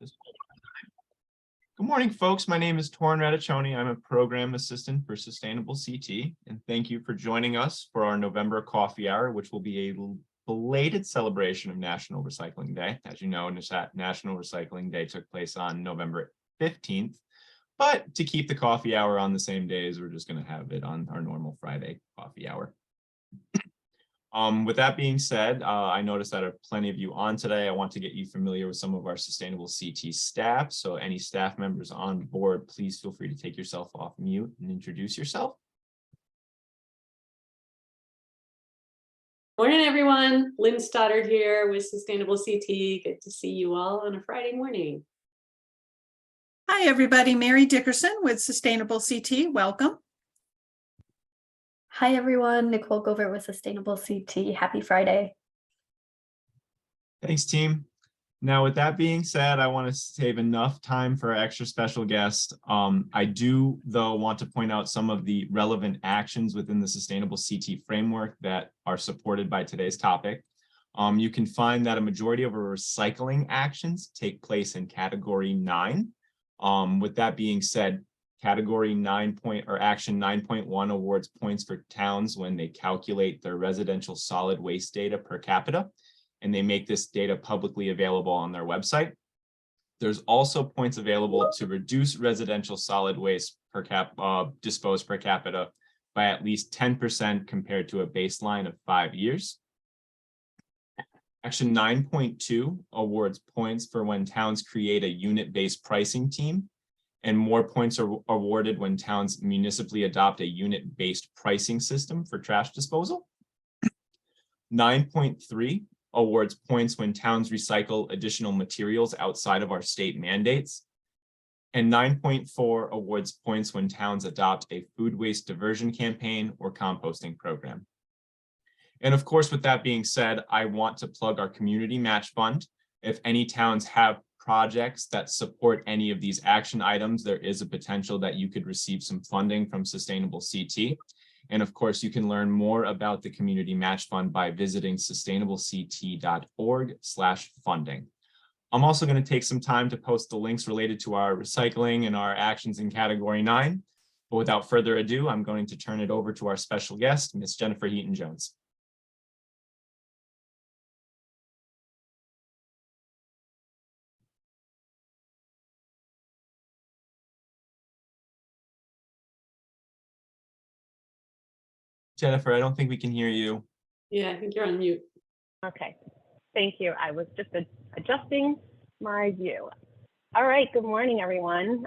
Good morning, folks. My name is Torrin Radiccioni. I'm a program assistant for Sustainable CT, and thank you for joining us for our November coffee hour, which will be a belated celebration of National Recycling Day. As you know, National Recycling Day took place on November 15th, but to keep the coffee hour on the same days, we're just going to have it on our normal Friday coffee hour. With that being said, I noticed that there are plenty of you on today. I want to get you familiar with some of our Sustainable CT staff. So any staff members on board, please feel free to take yourself off mute and introduce yourself. Morning, everyone. Lynn Stoddard here with Sustainable CT. Good to see you all on a Friday morning. Hi, everybody. Mary Dickerson with Sustainable CT. Welcome. Hi, everyone. Nicole Gilbert with Sustainable CT. Happy Friday. Thanks, team. Now, with that being said, I want to save enough time for our extra special guest. I do, though, want to point out some of the relevant actions within the Sustainable CT framework that are supported by today's topic. You can find that a majority of our recycling actions take place in Category 9. With that being said, Category 9 or Action 9.1 awards points for towns when they calculate their residential solid waste data per capita, and they make this data publicly available on their website. There's also points available to reduce residential solid waste disposed per capita by at least 10% compared to a baseline of 5 years. Action 9.2 awards points for when towns create a unit-based pricing team, and more points are awarded when towns municipally adopt a unit-based pricing system for trash disposal. 9.3 awards points when towns recycle additional materials outside of our state mandates. And 9.4 awards points when towns adopt a food waste diversion campaign or composting program. And of course, with that being said, I want to plug our community match fund. If any towns have projects that support any of these action items, there is a potential that you could receive some funding from Sustainable CT. And of course, you can learn more about the Community Match Fund by visiting sustainablect.org/funding. I'm also going to take some time to post the links related to our recycling and our actions in Category 9. But without further ado, I'm going to turn it over to our special guest, Ms. Jennifer Heaton-Jones. Jennifer, I don't think we can hear you. Yeah, I think you're on mute. Okay, thank you. I was just adjusting my view. All right, good morning, everyone.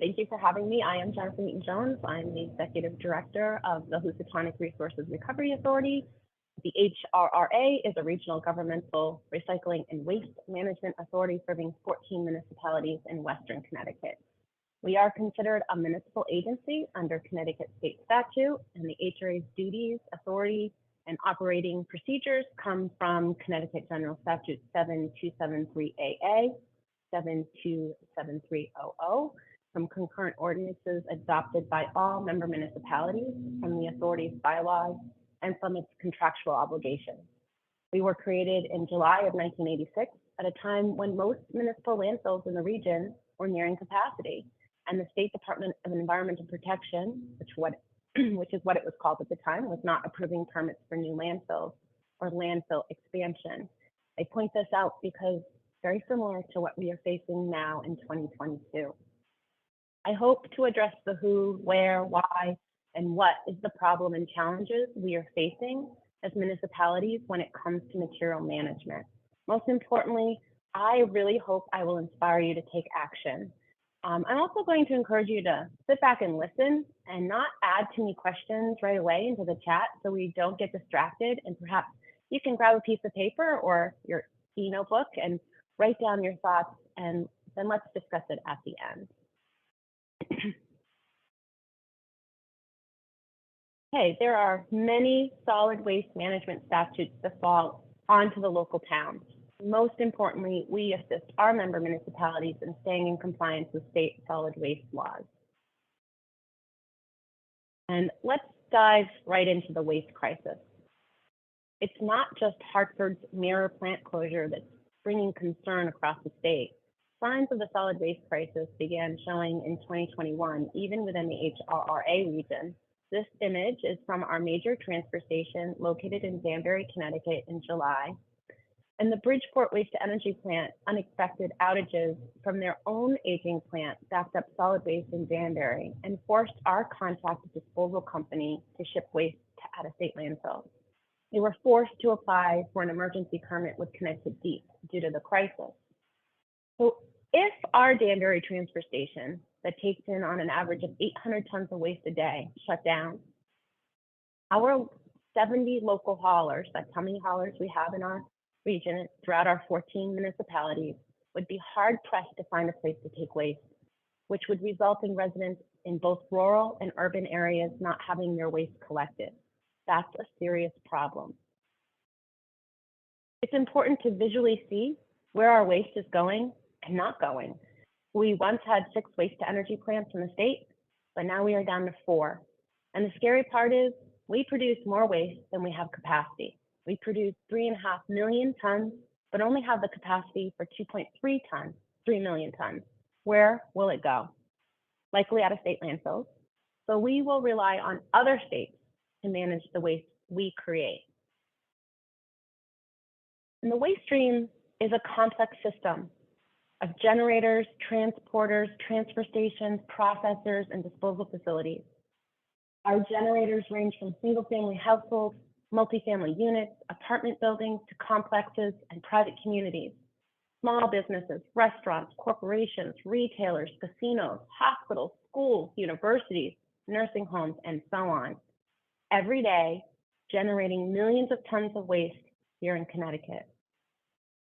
Thank you for having me. I am Jennifer Heaton-Jones. I'm the Executive Director of the Housatonic Resources Recovery Authority. The HRRA is a regional governmental recycling and waste management authority serving 14 municipalities in Western Connecticut. We are considered a municipal agency under Connecticut state statute, and the HRA's duties, authority, and operating procedures come from Connecticut General Statute 7273AA, 727300, from concurrent ordinances adopted by all member municipalities, from the authority's bylaws, and from its contractual obligations. We were created in July of 1986 at a time when most municipal landfills in the region were nearing capacity, and the State Department of Environmental Protection, which is what it was called at the time, was not approving permits for new landfills or landfill expansion. I point this out because very similar to what we are facing now in 2022. I hope to address the who, where, why, and what is the problem and challenges we are facing as municipalities when it comes to material management. Most importantly, I really hope I will inspire you to take action. I'm also going to encourage you to sit back and listen and not add too many questions right away into the chat so we don't get distracted, and perhaps you can grab a piece of paper or your e-notebook and write down your thoughts, and then let's discuss it at the end. Okay, there are many solid waste management statutes that fall onto the local towns. Most importantly, we assist our member municipalities in staying in compliance with state solid waste laws. And let's dive right into the waste crisis. It's not just Hartford's mirror plant closure that's bringing concern across the state. Signs of the solid waste crisis began showing in 2021, even within the HRRA region. This image is from our major transfer station located in Danbury, Connecticut in July. And the Bridgeport Waste-to-Energy plant, unexpected outages from their own aging plant backed up solid waste in Danbury and forced our contracted disposal company to ship waste to out-of-state landfills. They were forced to apply for an emergency permit with Connecticut Deep due to the crisis. So if our Danbury transfer station that takes in on an average of 800 tons of waste a day shut down, our 70 local haulers, that's how many haulers we have in our region throughout our 14 municipalities, would be hard pressed to find a place to take waste, which would result in residents in both rural and urban areas not having their waste collected. That's a serious problem. It's important to visually see where our waste is going and not going. We once had 6 waste-to-energy plants in the state, but now we are down to 4. And the scary part is we produce more waste than we have capacity. We produce 3.5 million tons, but only have the capacity for 3 million tons. Where will it go? Likely out of state landfills. So we will rely on other states to manage the waste we create. And the waste stream is a complex system of generators, transporters, transfer stations, processors, and disposal facilities. Our generators range from single-family households, multifamily units, apartment buildings, to complexes and private communities. Small businesses, restaurants, corporations, retailers, casinos, hospitals, schools, universities, nursing homes, and so on. Every day, generating millions of tons of waste here in Connecticut.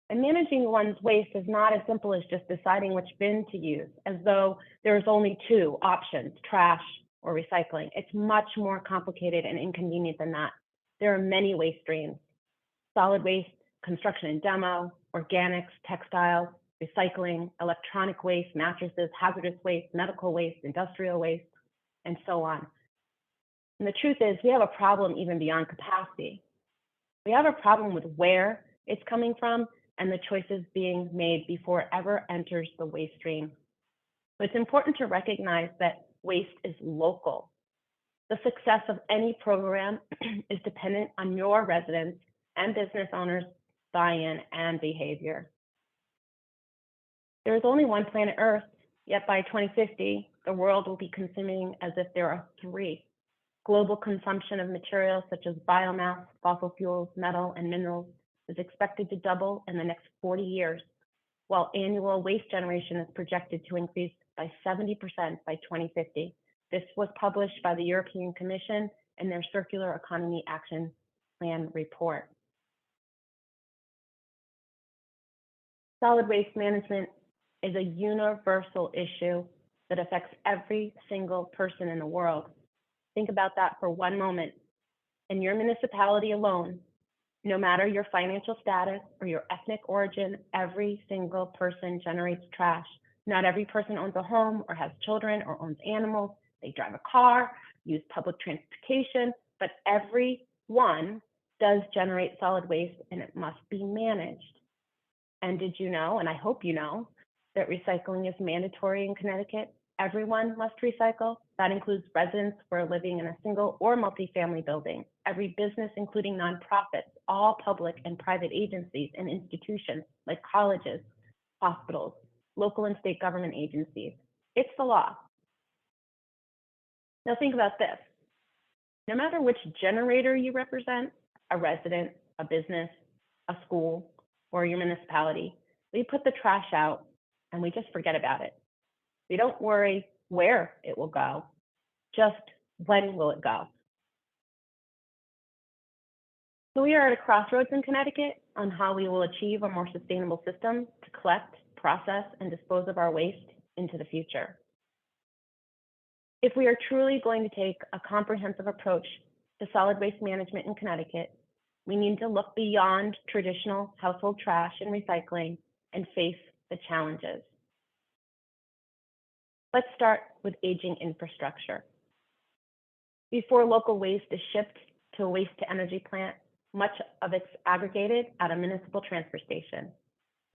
And managing one's waste is not as simple as just deciding which bin to use, as though there's only 2 options, trash or recycling. It's much more complicated and inconvenient than that. There are many waste streams: solid waste, construction and demo, organics, textiles, recycling, electronic waste, mattresses, hazardous waste, medical waste, industrial waste, and so on. And the truth is, we have a problem even beyond capacity. We have a problem with where it's coming from and the choices being made before it ever enters the waste stream. But it's important to recognize that waste is local. The success of any program is dependent on your residents and business owners' buy-in and behavior. There is only one planet Earth, yet by 2050, the world will be consuming as if there are 3. Global consumption of materials such as biomass, fossil fuels, metal, and minerals is expected to double in the next 40 years, while annual waste generation is projected to increase by 70% by 2050. This was published by the European Commission in their Circular Economy Action Plan report. Solid waste management is a universal issue that affects every single person in the world. Think about that for one moment. In your municipality alone, no matter your financial status or your ethnic origin, every single person generates trash. Not every person owns a home or has children or owns animals. They drive a car, use public transportation, but everyone does generate solid waste and it must be managed. And did you know, and I hope you know, that recycling is mandatory in Connecticut? Everyone must recycle. That includes residents who are living in a single or multifamily building, every business, including nonprofits, all public and private agencies and institutions like colleges, hospitals, local and state government agencies. It's the law. Now think about this. No matter which generator you represent, a resident, a business, a school, or your municipality, we put the trash out and we just forget about it. We don't worry where it will go, just when will it go. So we are at a crossroads in Connecticut on how we will achieve a more sustainable system to collect, process, and dispose of our waste into the future. If we are truly going to take a comprehensive approach to solid waste management in Connecticut, we need to look beyond traditional household trash and recycling and face the challenges. Let's start with aging infrastructure. Before local waste is shipped to a waste-to-energy plant, much of it's aggregated at a municipal transfer station.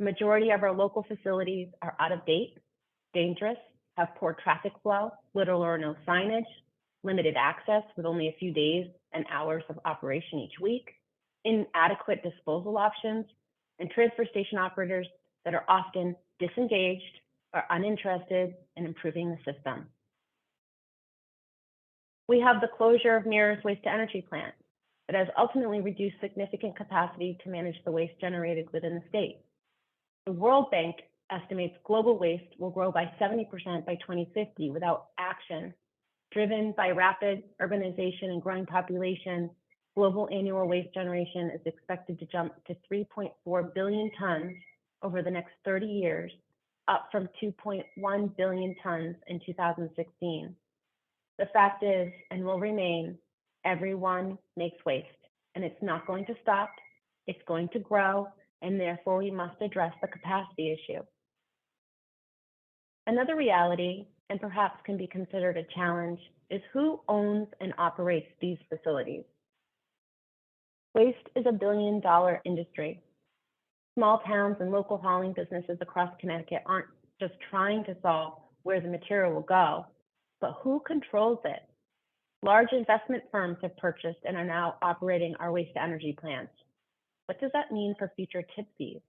The majority of our local facilities are out of date, dangerous, have poor traffic flow, little or no signage, limited access with only a few days and hours of operation each week, inadequate disposal options, and transfer station operators that are often disengaged or uninterested in improving the system. We have the closure of Mirror's waste-to-energy plant that has ultimately reduced significant capacity to manage the waste generated within the state. The World Bank estimates global waste will grow by 70% by 2050 without action. Driven by rapid urbanization and growing population, global annual waste generation is expected to jump to 3.4 billion tons over the next 30 years, up from 2.1 billion tons in 2016. The fact is, and will remain, everyone makes waste, and it's not going to stop, it's going to grow, and therefore we must address the capacity issue. Another reality, and perhaps can be considered a challenge, is who owns and operates these facilities. Waste is a billion-dollar industry. Small towns and local hauling businesses across Connecticut aren't just trying to solve where the material will go, but who controls it? Large investment firms have purchased and are now operating our waste-to-energy plants. What does that mean for future tip fees?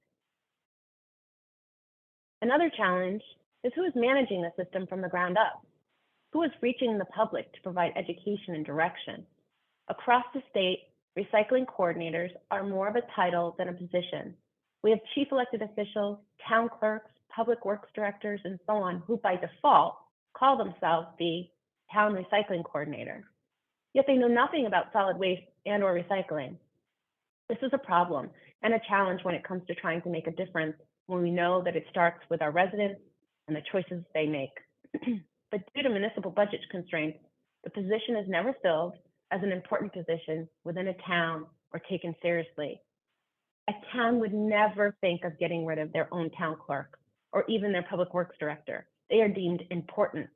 Another challenge is who is managing the system from the ground up? Who is reaching the public to provide education and direction? Across the state, recycling coordinators are more of a title than a position. We have chief elected officials, town clerks, public works directors, and so on, who by default call themselves the town recycling coordinator. Yet they know nothing about solid waste and or recycling. This is a problem and a challenge when it comes to trying to make a difference when we know that it starts with our residents and the choices they make. But due to municipal budget constraints, the position is never filled as an important position within a town or taken seriously. A town would never think of getting rid of their own town clerk or even their public works director. They are deemed important.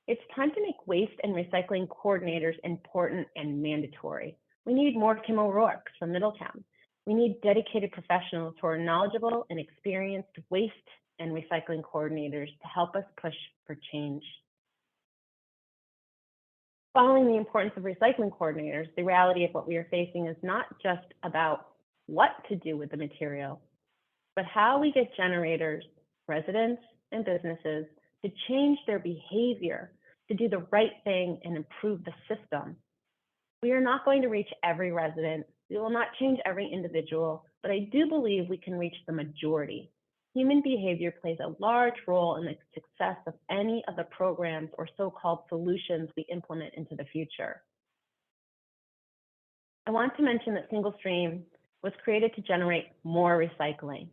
It's time to make waste and recycling coordinators important and mandatory. We need more Kim O'Rourke's from Middletown. We need dedicated professionals who are knowledgeable and experienced waste and recycling coordinators to help us push for change. Following the importance of recycling coordinators, the reality of what we are facing is not just about what to do with the material, but how we get generators, residents, and businesses to change their behavior, to do the right thing and improve the system. We are not going to reach every resident. We will not change every individual, but I do believe we can reach the majority. Human behavior plays a large role in the success of any of the programs or so-called solutions we implement into the future. I want to mention that single stream was created to generate more recycling.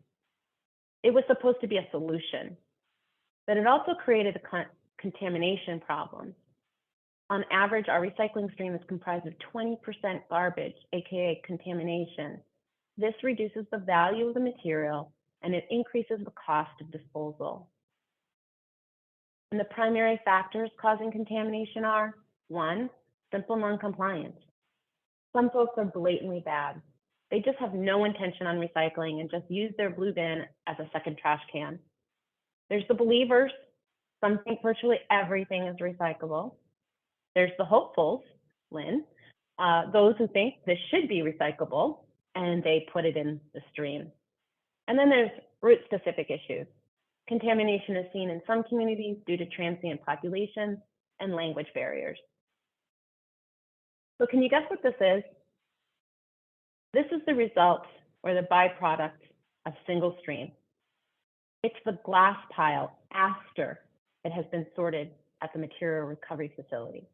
It was supposed to be a solution, but it also created a contamination problem. On average, our recycling stream is comprised of 20% garbage, aka contamination. This reduces the value of the material and it increases the cost of disposal. And the primary factors causing contamination are: 1, simple non-compliance. Some folks are blatantly bad. They just have no intention on recycling and just use their blue bin as a second trash can. There's the believers. Some think virtually everything is recyclable. There's the hopefuls, Lynn, those who think this should be recyclable and they put it in the stream. And then there's route-specific issues. Contamination is seen in some communities due to transient populations and language barriers. So can you guess what this is? This is the result or the byproduct of single stream. It's the glass pile after it has been sorted at the material recovery facility.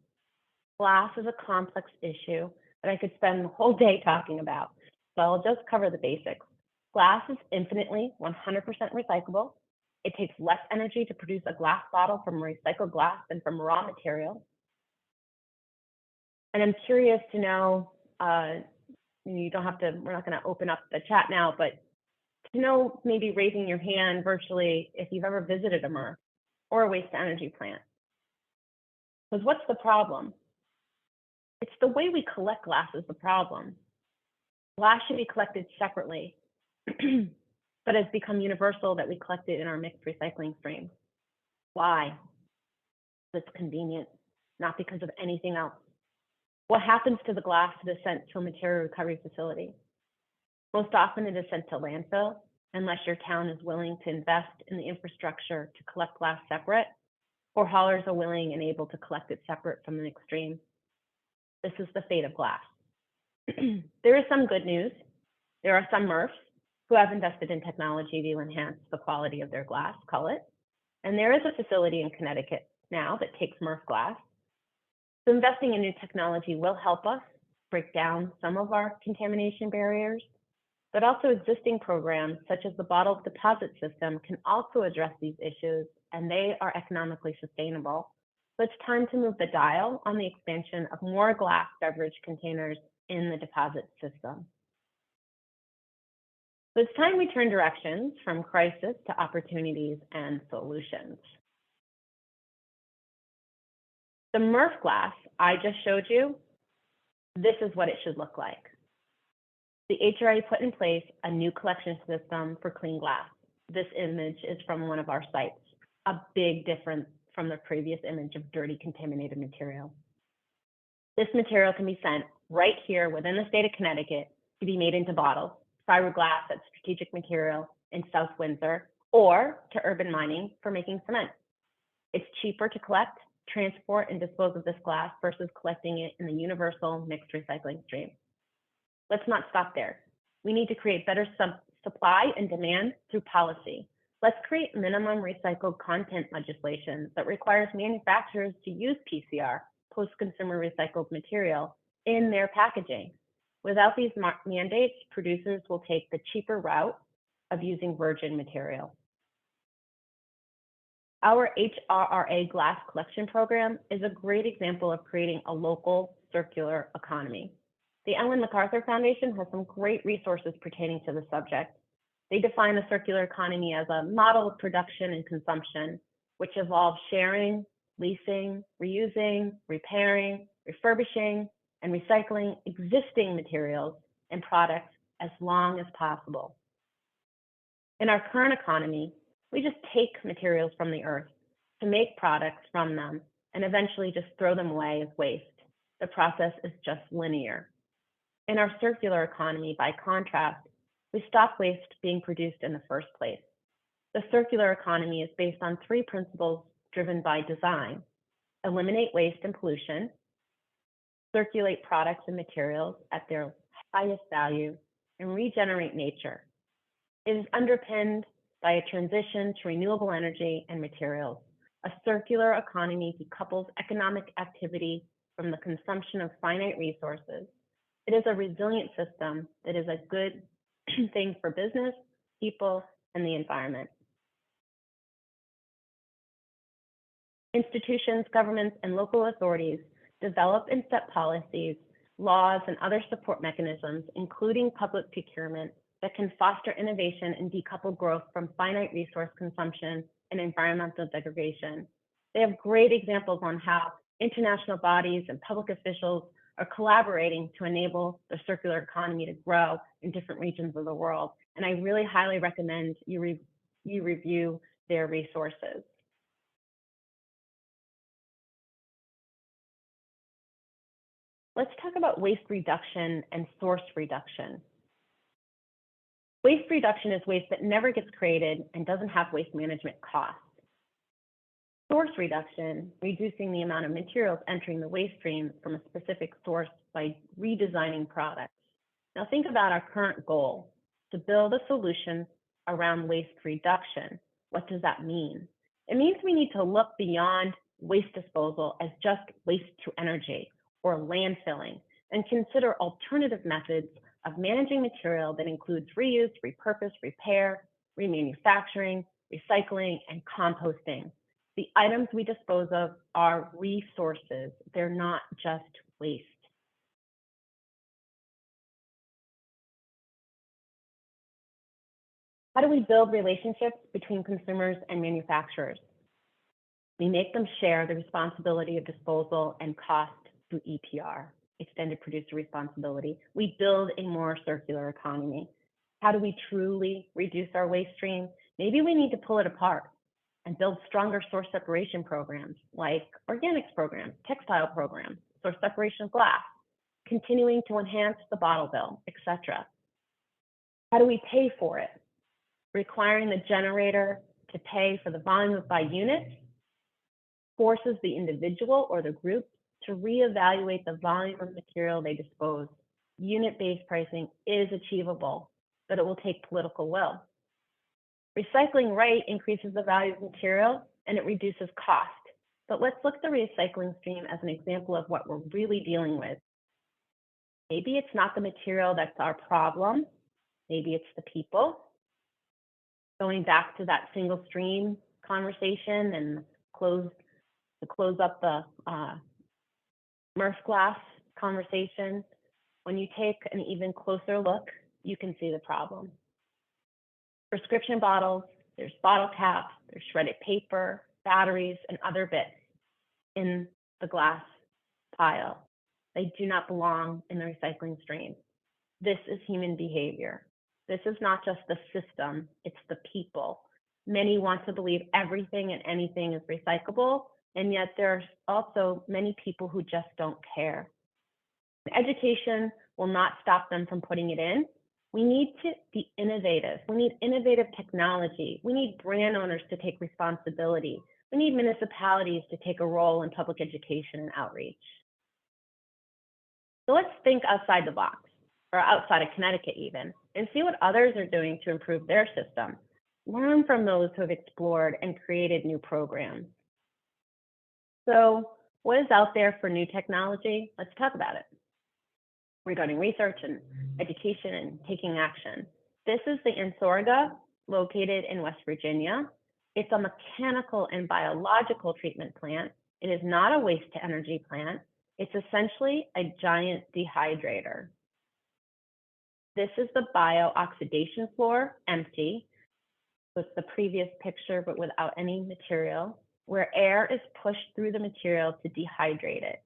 Glass is a complex issue that I could spend the whole day talking about, so I'll just cover the basics. Glass is infinitely 100% recyclable. It takes less energy to produce a glass bottle from recycled glass than from raw material. And I'm curious to know, you don't have to, we're not going to open up the chat now, but to know, maybe raising your hand virtually if you've ever visited a MRF or a waste-to-energy plant. Because what's the problem? It's the way we collect glass is the problem. Glass should be collected separately. but has become universal that we collect it in our mixed recycling stream. Why? It's convenient, not because of anything else. What happens to the glass that is sent to a material recovery facility? Most often it is sent to landfill, unless your town is willing to invest in the infrastructure to collect glass separate, or haulers are willing and able to collect it separate from the next stream. This is the fate of glass. There is some good news. There are some MRFs who have invested in technology to enhance the quality of their glass, call it. And there is a facility in Connecticut now that takes MRF glass. So investing in new technology will help us break down some of our contamination barriers, but also existing programs such as the bottle deposit system can also address these issues, and they are economically sustainable. So it's time to move the dial on the expansion of more glass beverage containers in the deposit system. So it's time we turn directions from crisis to opportunities and solutions. The MRF glass I just showed you, this is what it should look like. The HRA put in place a new collection system for clean glass. This image is from one of our sites, a big difference from the previous image of dirty contaminated material. This material can be sent right here within the state of Connecticut to be made into bottles, fiberglass at Strategic Material in South Windsor, or to urban mining for making cement. It's cheaper to collect, transport, and dispose of this glass versus collecting it in the universal mixed recycling stream. Let's not stop there. We need to create better supply and demand through policy. Let's create minimum recycled content legislation that requires manufacturers to use PCR, post-consumer recycled material, in their packaging. Without these mandates, producers will take the cheaper route of using virgin material. Our HRRA glass collection program is a great example of creating a local circular economy. The Ellen MacArthur Foundation has some great resources pertaining to the subject. They define a circular economy as a model of production and consumption, which involves sharing, leasing, reusing, repairing, refurbishing, and recycling existing materials and products as long as possible. In our current economy, we just take materials from the earth to make products from them and eventually just throw them away as waste. The process is just linear. In our circular economy, by contrast, we stop waste being produced in the first place. The circular economy is based on three principles driven by design: eliminate waste and pollution, circulate products and materials at their highest value, and regenerate nature. It is underpinned by a transition to renewable energy and materials. A circular economy decouples economic activity from the consumption of finite resources. It is a resilient system that is a good thing for business, people, and the environment. Institutions, governments, and local authorities develop and set policies, laws, and other support mechanisms, including public procurement, that can foster innovation and decouple growth from finite resource consumption and environmental degradation. They have great examples on how international bodies and public officials are collaborating to enable the circular economy to grow in different regions of the world. And I really highly recommend you review their resources. Let's talk about waste reduction and source reduction. Waste reduction is waste that never gets created and doesn't have waste management costs. Source reduction, reducing the amount of materials entering the waste stream from a specific source by redesigning products. Now think about our current goal, to build a solution around waste reduction. What does that mean? It means we need to look beyond waste disposal as just waste to energy or landfilling and consider alternative methods of managing material that includes reuse, repurpose, repair, remanufacturing, recycling, and composting. The items we dispose of are resources. They're not just waste. How do we build relationships between consumers and manufacturers? We make them share the responsibility of disposal and cost through EPR, extended producer responsibility. We build a more circular economy. How do we truly reduce our waste stream? Maybe we need to pull it apart and build stronger source separation programs like organics programs, textile programs, source separation of glass, continuing to enhance the bottle bill, etc. How do we pay for it? Requiring the generator to pay for the volume by unit forces the individual or the group to reevaluate the volume of material they dispose. Unit-based pricing is achievable, but it will take political will. Recycling right increases the value of material and it reduces cost. But let's look at the recycling stream as an example of what we're really dealing with. Maybe it's not the material that's our problem. Maybe it's the people. Going back to that single stream conversation and close up the MRF glass conversation, when you take an even closer look, you can see the problem. Prescription bottles, there's bottle caps, there's shredded paper, batteries, and other bits in the glass pile. They do not belong in the recycling stream. This is human behavior. This is not just the system, it's the people. Many want to believe everything and anything is recyclable, and yet there are also many people who just don't care. Education will not stop them from putting it in. We need to be innovative. We need innovative technology. We need brand owners to take responsibility. We need municipalities to take a role in public education and outreach. So let's think outside the box, or outside of Connecticut even, and see what others are doing to improve their system. Learn from those who have explored and created new programs. So what is out there for new technology? Let's talk about it. Regarding research and education and taking action. This is the Ansorga, located in West Virginia. It's a mechanical and biological treatment plant. It is not a waste to energy plant. It's essentially a giant dehydrator. This is the bio-oxidation floor, empty. So it's the previous picture, but without any material, where air is pushed through the material to dehydrate it.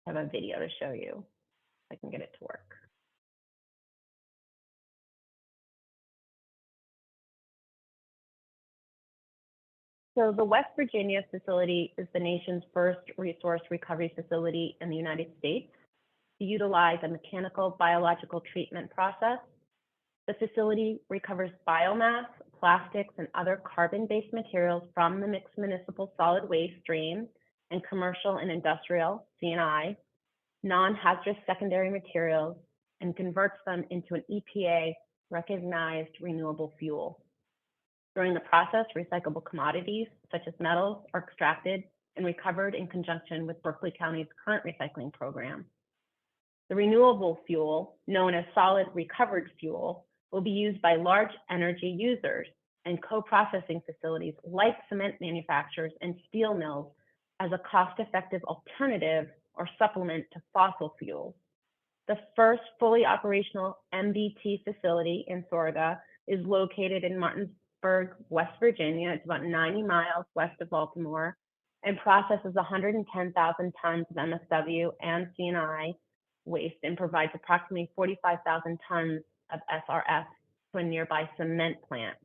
I have a video to show you. If I can get it to work. So the West Virginia facility is the nation's first resource recovery facility in the United States to utilize a mechanical biological treatment process. The facility recovers biomass, plastics, and other carbon-based materials from the mixed municipal solid waste stream and commercial and industrial, C&I, non-hazardous secondary materials, and converts them into an EPA-recognized renewable fuel. During the process, recyclable commodities, such as metals, are extracted and recovered in conjunction with Berkeley County's current recycling program. The renewable fuel, known as solid recovered fuel, will be used by large energy users and co-processing facilities like cement manufacturers and steel mills as a cost-effective alternative or supplement to fossil fuels. The first fully operational MBT facility in Sorga is located in Martinsburg, West Virginia. It's about 90 miles west of Baltimore and processes 110,000 tons of MSW and C&I waste and provides approximately 45,000 tons of SRF to a nearby cement plant.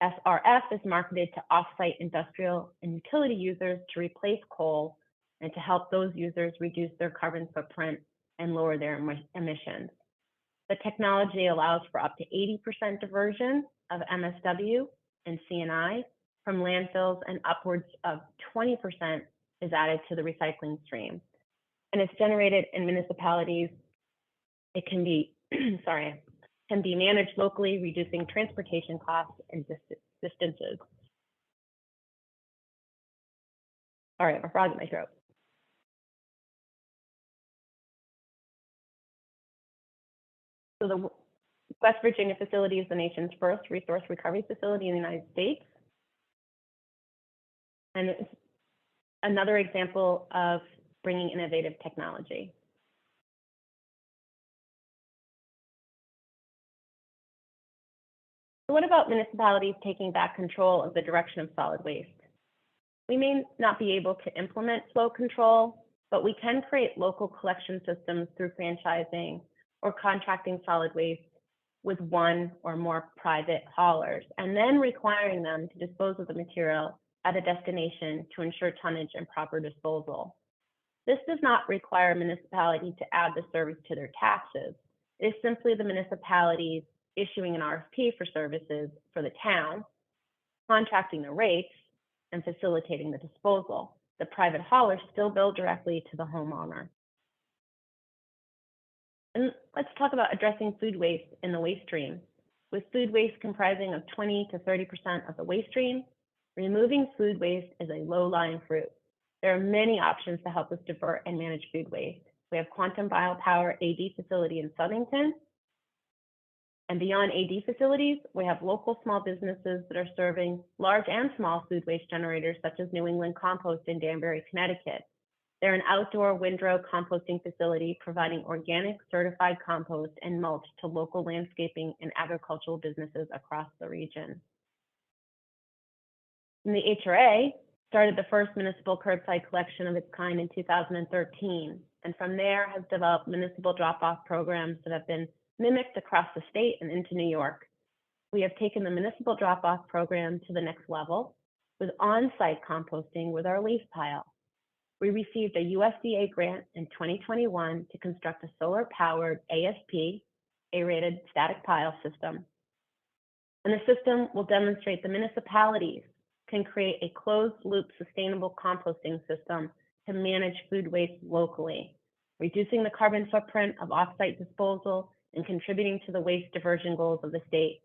SRF is marketed to off-site industrial and utility users to replace coal and to help those users reduce their carbon footprint and lower their emissions. The technology allows for up to 80% diversion of MSW and C&I from landfills, and upwards of 20% is added to the recycling stream. And it's generated in municipalities. It can be, can be managed locally, reducing transportation costs and distances. All right, I have a frog in my throat. So the West Virginia facility is the nation's first resource recovery facility in the United States. And it's another example of bringing innovative technology. So what about municipalities taking back control of the direction of solid waste? We may not be able to implement flow control, but we can create local collection systems through franchising or contracting solid waste with one or more private haulers, and then requiring them to dispose of the material at a destination to ensure tonnage and proper disposal. This does not require a municipality to add the service to their taxes. It is simply the municipalities issuing an RFP for services for the town, contracting the rates, and facilitating the disposal. The private haulers still bill directly to the homeowner. And let's talk about addressing food waste in the waste stream. With food waste comprising of 20 to 30% of the waste stream, removing food waste is a low-lying fruit. There are many options to help us divert and manage food waste. We have Quantum Biopower AD facility in Southington. And beyond AD facilities, we have local small businesses that are serving large and small food waste generators, such as New England Compost in Danbury, Connecticut. They're an outdoor windrow composting facility providing organic certified compost and mulch to local landscaping and agricultural businesses across the region. And the HRA started the first municipal curbside collection of its kind in 2013, and from there has developed municipal drop-off programs that have been mimicked across the state and into New York. We have taken the municipal drop-off program to the next level with on-site composting with our leaf pile. We received a USDA grant in 2021 to construct a solar-powered ASP, aerated static pile system. And the system will demonstrate the municipalities can create a closed-loop sustainable composting system to manage food waste locally, reducing the carbon footprint of off-site disposal and contributing to the waste diversion goals of the state.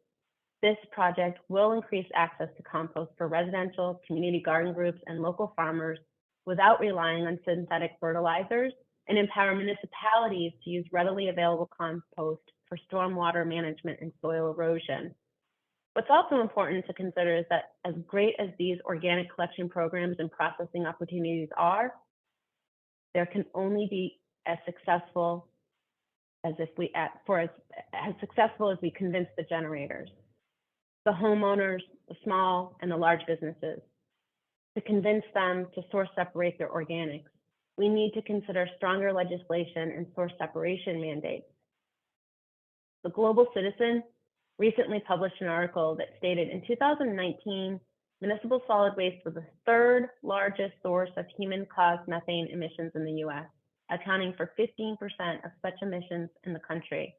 This project will increase access to compost for residential, community garden groups, and local farmers without relying on synthetic fertilizers, and empower municipalities to use readily available compost for stormwater management and soil erosion. What's also important to consider is that as great as these organic collection programs and processing opportunities are, there can only be as successful as successful as we convince the generators, the homeowners, the small and the large businesses. To convince them to source separate their organics, we need to consider stronger legislation and source separation mandates. The Global Citizen recently published an article that stated in 2019, municipal solid waste was the third largest source of human-caused methane emissions in the US, accounting for 15% of such emissions in the country.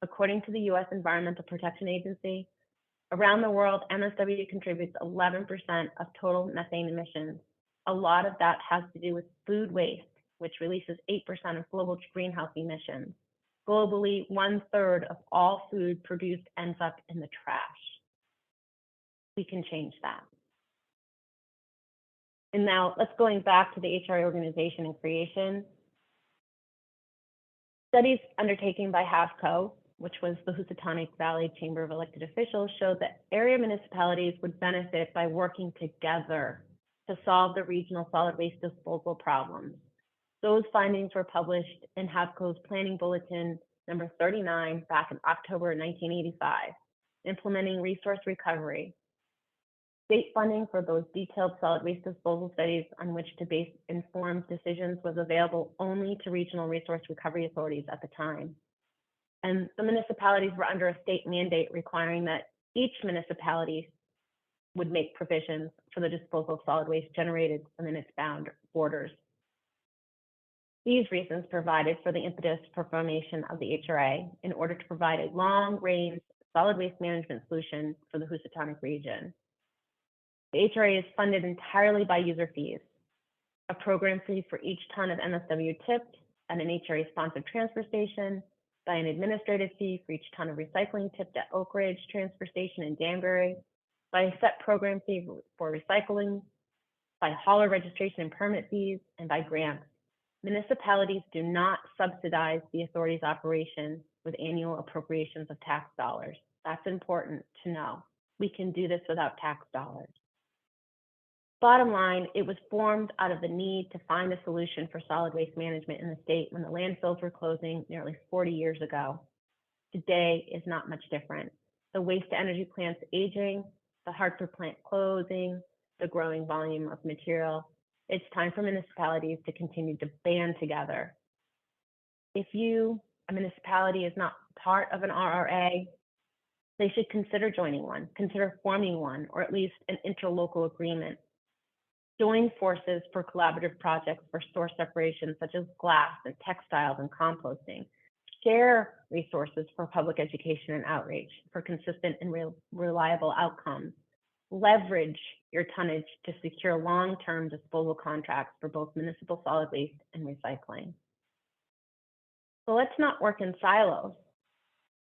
According to the US Environmental Protection Agency, around the world, MSW contributes 11% of total methane emissions. A lot of that has to do with food waste, which releases 8% of global greenhouse emissions. Globally, 1/3 of all food produced ends up in the trash. We can change that. And now let's going back to the HRA organization and creation. Studies undertaken by HAVCO, which was the Housatonic Valley Chamber of Elected Officials, showed that area municipalities would benefit by working together to solve the regional solid waste disposal problems. Those findings were published in HAVCO's Planning Bulletin number 39 back in October 1985, implementing resource recovery. State funding for those detailed solid waste disposal studies on which to base informed decisions was available only to regional resource recovery authorities at the time. And the municipalities were under a state mandate requiring that each municipality would make provisions for the disposal of solid waste generated within its borders. These reasons provided for the impetus for formation of the HRA in order to provide a long-range solid waste management solution for the Housatonic region. The HRA is funded entirely by user fees, a program fee for each ton of MSW tipped at an HRA-sponsored transfer station, by an administrative fee for each ton of recycling tipped at Oak Ridge Transfer Station in Danbury, by a set program fee for recycling, by hauler registration and permit fees, and by grants. Municipalities do not subsidize the authority's operation with annual appropriations of tax dollars. That's important to know. We can do this without tax dollars. Bottom line, it was formed out of the need to find a solution for solid waste management in the state when the landfills were closing nearly 40 years ago. Today is not much different. The waste to energy plants aging, the Hartford plant closing, the growing volume of material. It's time for municipalities to continue to band together. If you, a municipality, is not part of an RRA, they should consider joining one, consider forming one, or at least an interlocal agreement. Join forces for collaborative projects for source separation, such as glass and textiles and composting. Share resources for public education and outreach for consistent and reliable outcomes. Leverage your tonnage to secure long-term disposal contracts for both municipal solid waste and recycling. So let's not work in silos.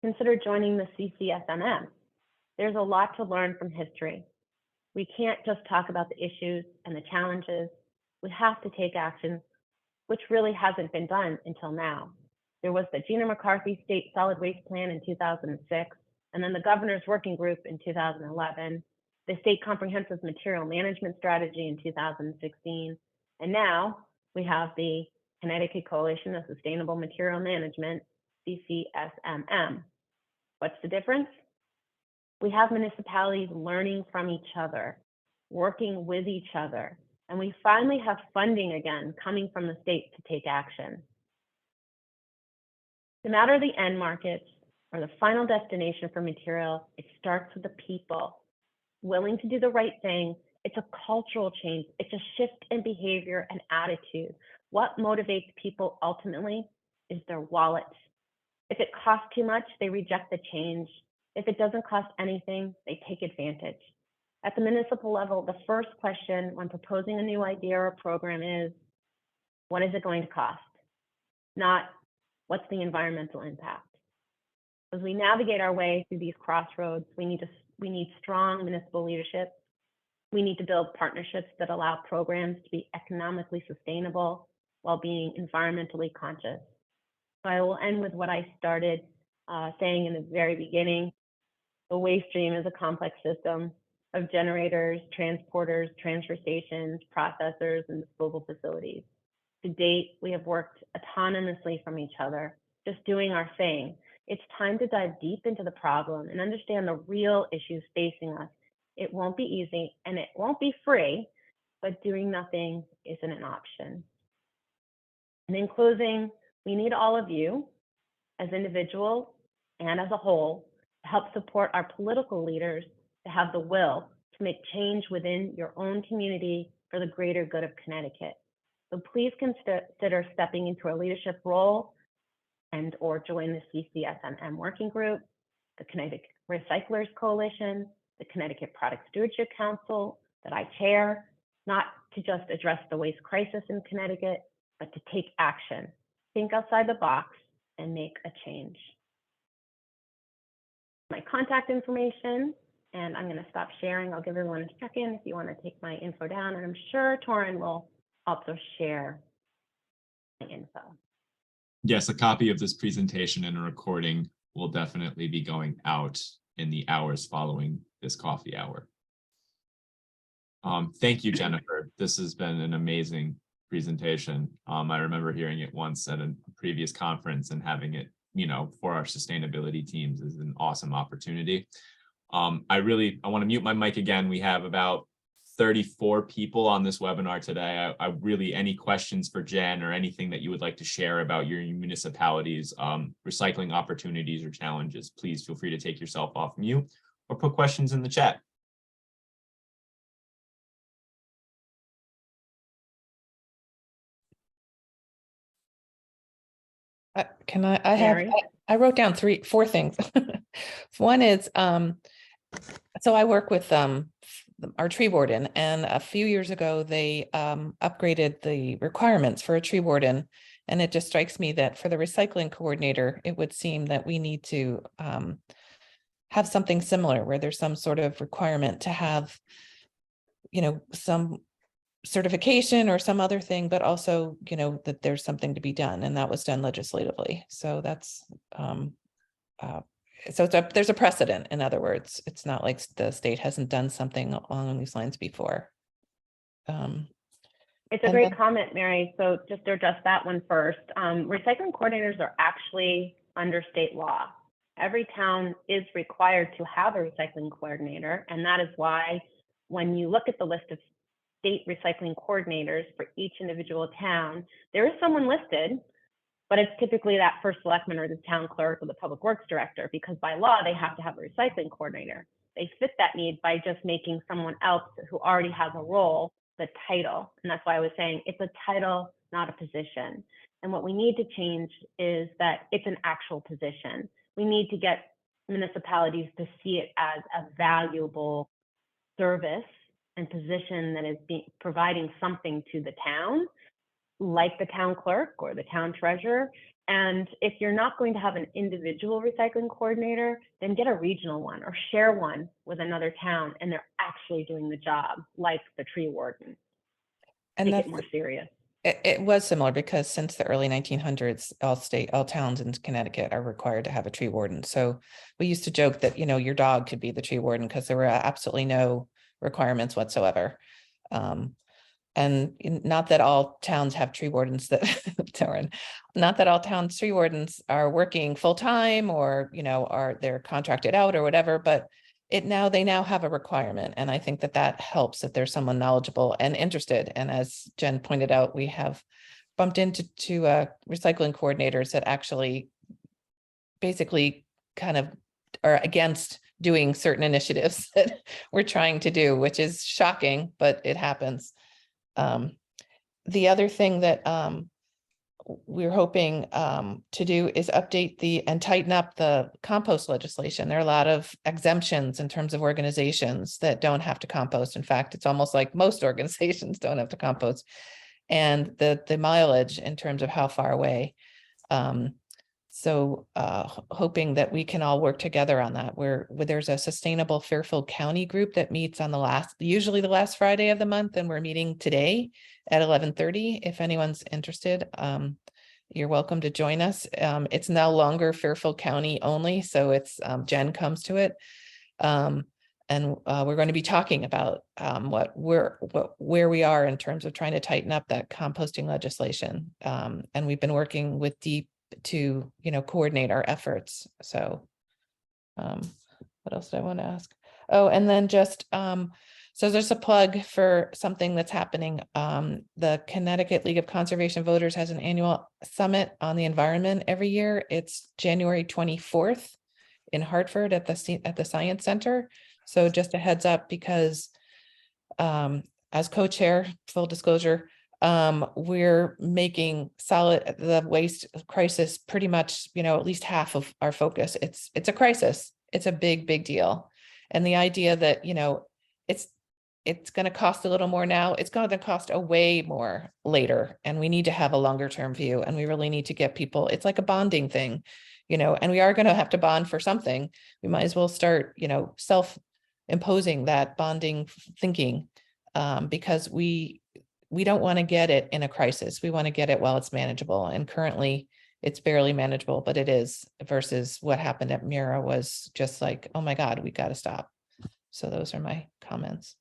Consider joining the CCSMM. There's a lot to learn from history. We can't just talk about the issues and the challenges. We have to take action, which really hasn't been done until now. There was the Gina McCarthy State Solid Waste Plan in 2006, and then the Governor's Working Group in 2011, the State Comprehensive Material Management Strategy in 2016, and now we have the Connecticut Coalition of Sustainable Material Management, CCSMM. What's the difference? We have municipalities learning from each other, working with each other, and we finally have funding again coming from the state to take action. No matter the end markets or the final destination for material, it starts with the people willing to do the right thing. It's a cultural change. It's a shift in behavior and attitude. What motivates people ultimately is their wallets. If it costs too much, they reject the change. If it doesn't cost anything, they take advantage. At the municipal level, the first question when proposing a new idea or program is, what is it going to cost? Not, what's the environmental impact? As we navigate our way through these crossroads, we need strong municipal leadership. We need to build partnerships that allow programs to be economically sustainable while being environmentally conscious. So I will end with what I started saying in the very beginning. The waste stream is a complex system of generators, transporters, transfer stations, processors, and disposal facilities. To date, we have worked autonomously from each other, just doing our thing. It's time to dive deep into the problem and understand the real issues facing us. It won't be easy and it won't be free, but doing nothing isn't an option. And in closing, we need all of you as individuals and as a whole to help support our political leaders to have the will to make change within your own community for the greater good of Connecticut. So please consider stepping into a leadership role and or join the CCSMM working group, the Connecticut Recyclers Coalition, the Connecticut Product Stewardship Council that I chair, not to just address the waste crisis in Connecticut, but to take action, think outside the box, and make a change. My contact information, and I'm going to stop sharing. I'll give everyone a second if you want to take my info down, and I'm sure Torin will also share my info. Yes, a copy of this presentation and a recording will definitely be going out in the hours following this coffee hour. Thank you, Jennifer. This has been an amazing presentation. I remember hearing it once at a previous conference, and having it, for our sustainability teams is an awesome opportunity. I want to mute my mic again. We have about 34 people on this webinar today. I really, any questions for Jen or anything that you would like to share about your municipalities, recycling opportunities or challenges, please feel free to take yourself off mute or put questions in the chat. I wrote down four things. One is, so I work with our tree warden, and a few years ago they upgraded the requirements for a tree warden, and it just strikes me that for the recycling coordinator, it would seem that we need to have something similar, where there's some sort of requirement to have, some certification or some other thing, but also, that there's something to be done, and that was done legislatively. So that's there's a precedent. In other words, it's not like the state hasn't done something along these lines before. It's a great comment, Mary. So just to address that one first, recycling coordinators are actually under state law. Every town is required to have a recycling coordinator, and that is why when you look at the list of state recycling coordinators for each individual town, there is someone listed, but it's typically that first selectman or the town clerk or the public works director, because by law, they have to have a recycling coordinator. They fit that need by just making someone else who already has a role the title. And that's why I was saying it's a title, not a position. And what we need to change is that it's an actual position. We need to get municipalities to see it as a valuable service and position that is providing something to the town, like the town clerk or the town treasurer. And if you're not going to have an individual recycling coordinator, then get a regional one or share one with another town, and they're actually doing the job, like the tree warden. And Take that's it more serious. It was similar, because since the early 1900s, all towns in Connecticut are required to have a tree warden. So we used to joke that, you know, your dog could be the tree warden, because there were absolutely no requirements whatsoever. And not that all towns have tree wardens that not that all towns tree wardens are working full time, or, you know, they're contracted out or whatever, but they now have a requirement. And I think that helps if there's someone knowledgeable and interested. And as Jen pointed out, we have bumped into recycling coordinators that actually basically kind of are against doing certain initiatives that we're trying to do, which is shocking, but it happens. The other thing that we're hoping to do is update and tighten up the compost legislation. There are a lot of exemptions in terms of organizations that don't have to compost. In fact, it's almost like most organizations don't have to compost, and the mileage in terms of how far away. So hoping that we can all work together on that. There's a Sustainable Fairfield County group that meets on usually the last Friday of the month, and we're meeting today at 11:30. If anyone's interested, you're welcome to join us. It's no longer Fairfield County only, so it's Jen comes to it. And we're going to be talking about where we are in terms of trying to tighten up that composting legislation. And we've been working with Deep to, you know, coordinate our efforts. So what else did I want to ask? Oh, and then just so there's a plug for something that's happening. The Connecticut League of Conservation Voters has an annual summit on the environment every year. It's January 24th in Hartford at the Science Center. So just a heads up, because as co-chair, full disclosure, we're making the waste crisis pretty much, you know, at least half of our focus. It's a crisis. It's a big deal. And the idea that, you know, it's going to cost a little more now, it's going to cost a way more later. And we need to have a longer term view, and we really need to get people, it's like a bonding thing, you know, and we are going to have to bond for something. We might as well start, you know, self-imposing that bonding thinking, because we don't want to get it in a crisis. We want to get it while it's manageable. And currently it's barely manageable, but it is, versus what happened at Mira was just like, oh my God, we got to stop. So those are my comments.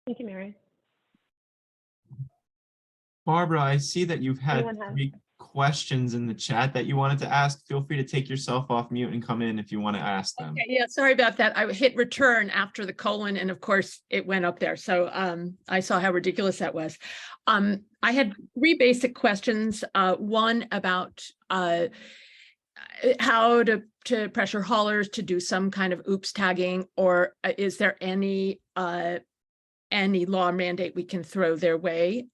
Thank you, Mary. Barbara, I see that you've had Anyone have- 3 questions in the chat that you wanted to ask. Feel free to take yourself off mute and come in if you want to ask them. Okay, yeah, sorry about that. I hit return after the colon, and of course it went up there. So I saw how ridiculous that was. I had 3 basic questions. One about how to pressure haulers to do some kind of oops tagging, or is there any law mandate we can throw their way?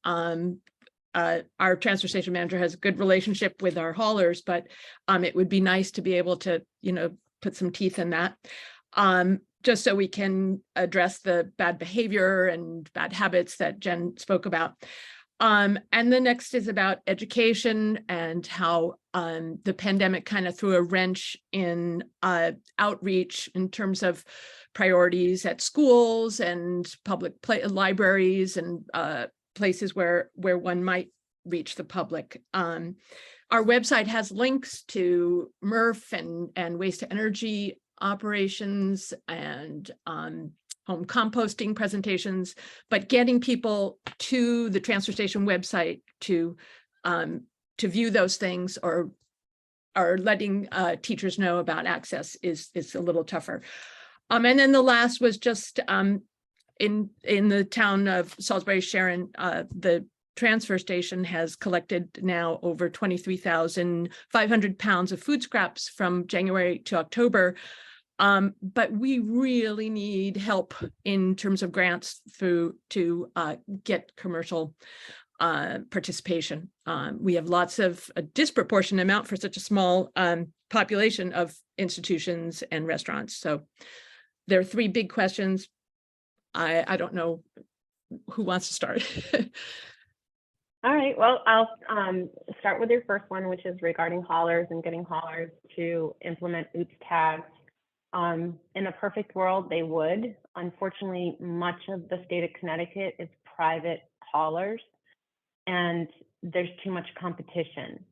Our transfer station manager has a good relationship with our haulers, but it would be nice to be able to, you know, put some teeth in that, just so we can address the bad behavior and bad habits that Jen spoke about. And the next is about education and how the pandemic kind of threw a wrench in outreach in terms of priorities at schools and public libraries and places where one might reach the public. Our website has links to MRF and waste to energy operations and home composting presentations, but getting people to the transfer station website to view those things, or letting teachers know about access is a little tougher. And then the last was just in the town of Salisbury, Sharon, the transfer station has collected now over 23,500 pounds of food scraps from January to October. But we really need help in terms of grants to get commercial participation. We have a disproportionate amount for such a small population of institutions and restaurants. So there are three big questions. I don't know who wants to start. All right, well, I'll start with your first one, which is regarding haulers and getting haulers to implement OOPS tags. In a perfect world, they would. Unfortunately, much of the state of Connecticut is private haulers, and there's too much competition.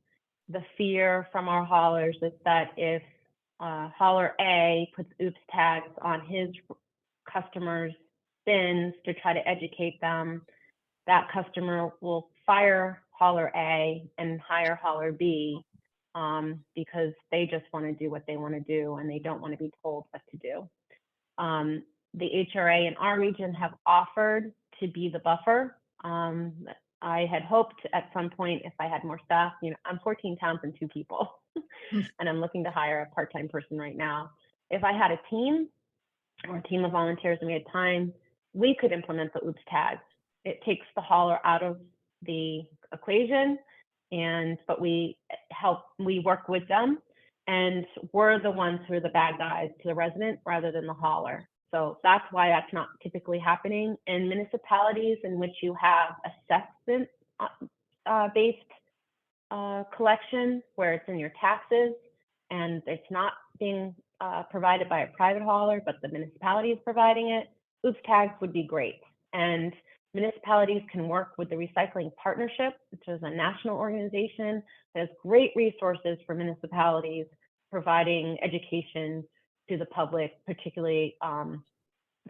The fear from our haulers is that if hauler A puts OOPS tags on his customers' bins to try to educate them, that customer will fire hauler A and hire hauler B because they just want to do what they want to do and they don't want to be told what to do. The HRA in our region have offered to be the buffer. I had hoped at some point, if I had more staff, I'm 14 towns and 2 people, and I'm looking to hire a part-time person right now. If I had a team or a team of volunteers and we had time, we could implement the OOPS tags. It takes the hauler out of the equation, but we work with them, and we're the ones who are the bad guys to the resident rather than the hauler. So that's why that's not typically happening in municipalities in which you have assessment based collection, where it's in your taxes and it's not being provided by a private hauler, but the municipality is providing it. OOPS tags would be great. And municipalities can work with the Recycling Partnership, which is a national organization that has great resources for municipalities, providing education to the public, particularly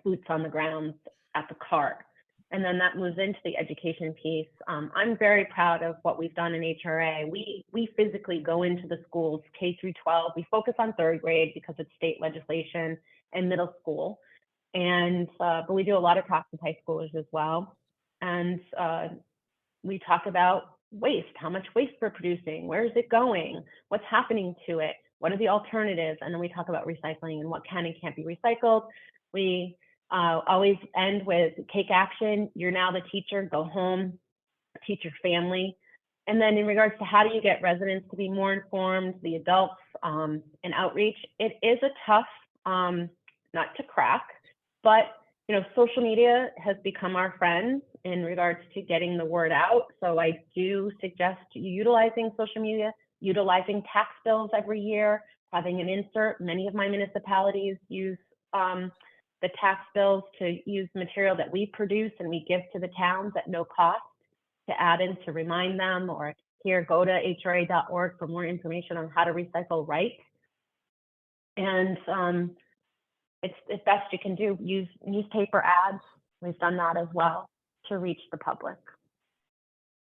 boots on the ground at the cart. And then that moves into the education piece. I'm very proud of what we've done in HRA. We physically go into the schools, K through 12. We focus on 3rd grade because it's state legislation, and middle school. And but we do a lot of talks with high schoolers as well. And we talk about waste, how much waste we're producing, where is it going, what's happening to it, what are the alternatives, and then we talk about recycling and what can and can't be recycled. We always end with take action. You're now the teacher, go home, teach your family. And then in regards to how do you get residents to be more informed, the adults and outreach, it is a tough nut to crack, but social media has become our friend in regards to getting the word out. So I do suggest utilizing social media, utilizing tax bills every year, having an insert. Many of my municipalities use the tax bills to use material that we produce and we give to the towns at no cost to add in to remind them, or here, go to hra.org for more information on how to recycle right. And it's the best you can do. Use newspaper ads. We've done that as well to reach the public.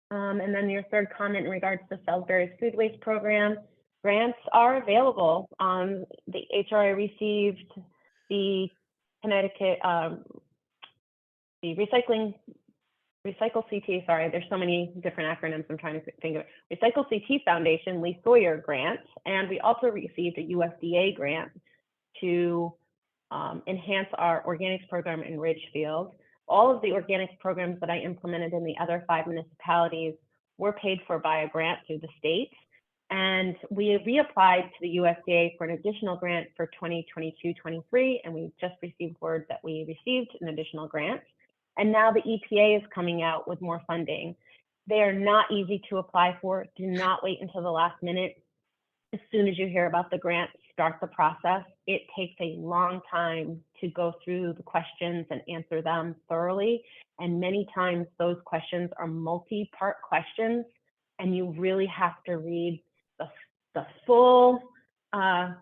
And then your third comment in regards to Salisbury's food waste program, grants are available. The HRA received the Connecticut, the Recycle CT, sorry, there's so many different acronyms I'm trying to think of it. Recycle CT Foundation Lee Sawyer grant, and we also received a USDA grant to enhance our organics program in Ridgefield. All of the organics programs that I implemented in the other 5 municipalities were paid for by a grant through the state. And we reapplied to the USDA for an additional grant for 2022-23, and we just received word that we received an additional grant. And now the EPA is coming out with more funding. They are not easy to apply for. Do not wait until the last minute. As soon as you hear about the grant, start the process. It takes a long time to go through the questions and answer them thoroughly. And many times those questions are multi-part questions, and you really have to read the full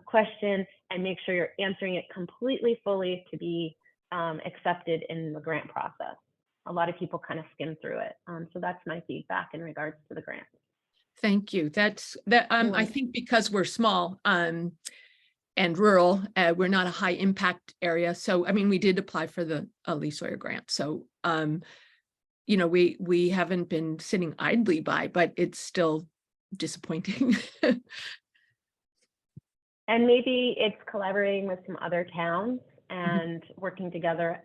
question and make sure you're answering it completely fully to be accepted in the grant process. A lot of people kind of skim through it. So that's my feedback in regards to the grant. Thank you. I think because we're small and rural, we're not a high impact area. So, I mean, we did apply for the Lee Sawyer grant. So you know, we haven't been sitting idly by, but it's still disappointing. And maybe it's collaborating with some other towns and working together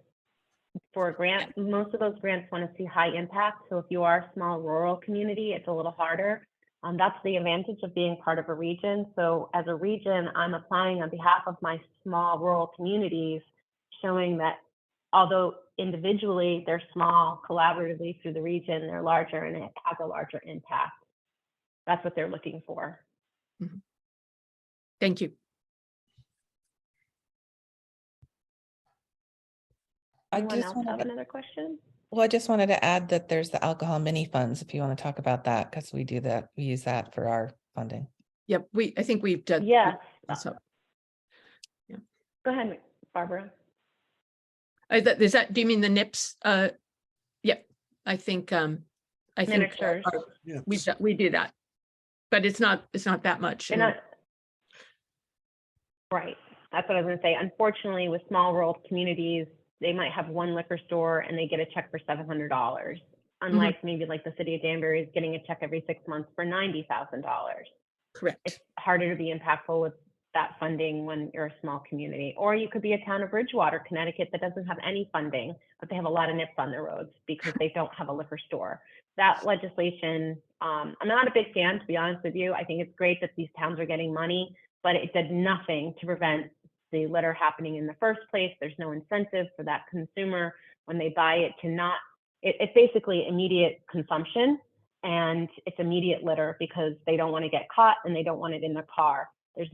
for a grant. Most of those grants want to see high impact. So if you are a small rural community, it's a little harder. That's the advantage of being part of a region. So as a region, I'm applying on behalf of my small rural communities, showing that although individually they're small, collaboratively through the region, they're larger and it has a larger impact. That's what they're looking for. Thank you. Anyone else have another question? Well, I just wanted to add that there's the alcohol mini funds, if you want to talk about that, because we do that, we use that for our funding. Yep, I think we've done. Yes. So, yeah. Go ahead, Barbara. Is that, do you mean the NIPS? Yeah, I think, Miniatures. we do that, but it's not that much. Right. That's what I was going to say. Unfortunately, with small rural communities, they might have one liquor store and they get a check for $700. Unlike maybe like the city of Danbury is getting a check every 6 months for $90,000. Correct. It's harder to be impactful with that funding when you're a small community. Or you could be a town of Bridgewater, Connecticut that doesn't have any funding, but they have a lot of nips on their roads because they don't have a liquor store. That legislation, I'm not a big fan, to be honest with you. I think it's great that these towns are getting money, but it did nothing to prevent the litter happening in the first place. There's no incentive for that consumer when they buy it to not, it's basically immediate consumption and it's immediate litter because they don't want to get caught and they don't want it in their car. There's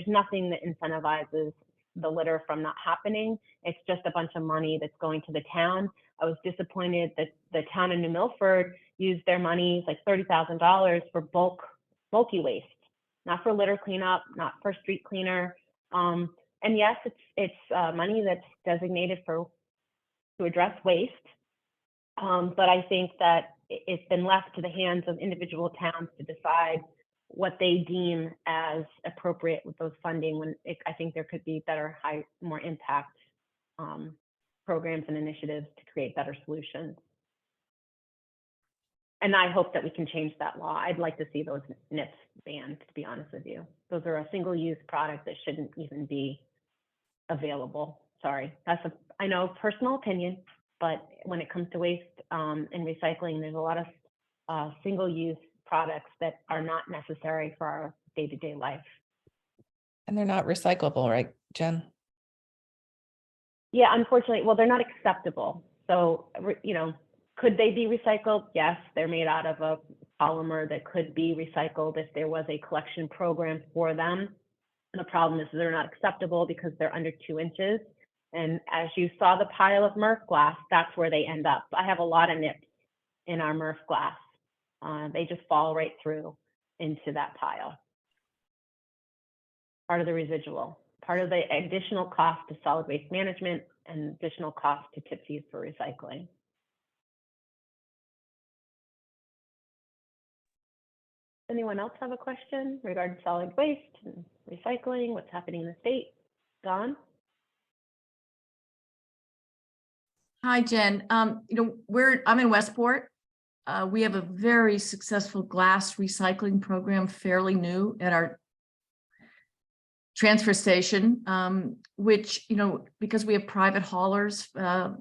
nothing that incentivizes the litter from not happening. It's just a bunch of money that's going to the town. I was disappointed that the town of New Milford used their money, like $30,000 for bulky waste, not for litter cleanup, not for street cleaner. And yes, it's money that's designated to address waste. But I think that it's been left to the hands of individual towns to decide what they deem as appropriate with those funding when I think there could be better, more impact programs and initiatives to create better solutions. And I hope that we can change that law. I'd like to see those NIPS banned, to be honest with you. Those are a single-use product that shouldn't even be available. Sorry, I know, personal opinion, but when it comes to waste and recycling, there's a lot of single-use products that are not necessary for our day-to-day life. And they're not recyclable, right, Jen? Yeah, unfortunately, well, they're not acceptable. So, you know, could they be recycled? Yes, they're made out of a polymer that could be recycled if there was a collection program for them. And the problem is they're not acceptable because they're under 2 inches. And as you saw the pile of Murph glass, that's where they end up. I have a lot of nips in our Murph glass. They just fall right through into that pile. Part of the residual, part of the additional cost to solid waste management and additional cost to tip fees for recycling. Anyone else have a question regarding solid waste and recycling? What's happening in the state? Dawn? Hi, Jen. You know, I'm in Westport. We have a very successful glass recycling program, fairly new at our transfer station, which, you know, because we have private haulers, a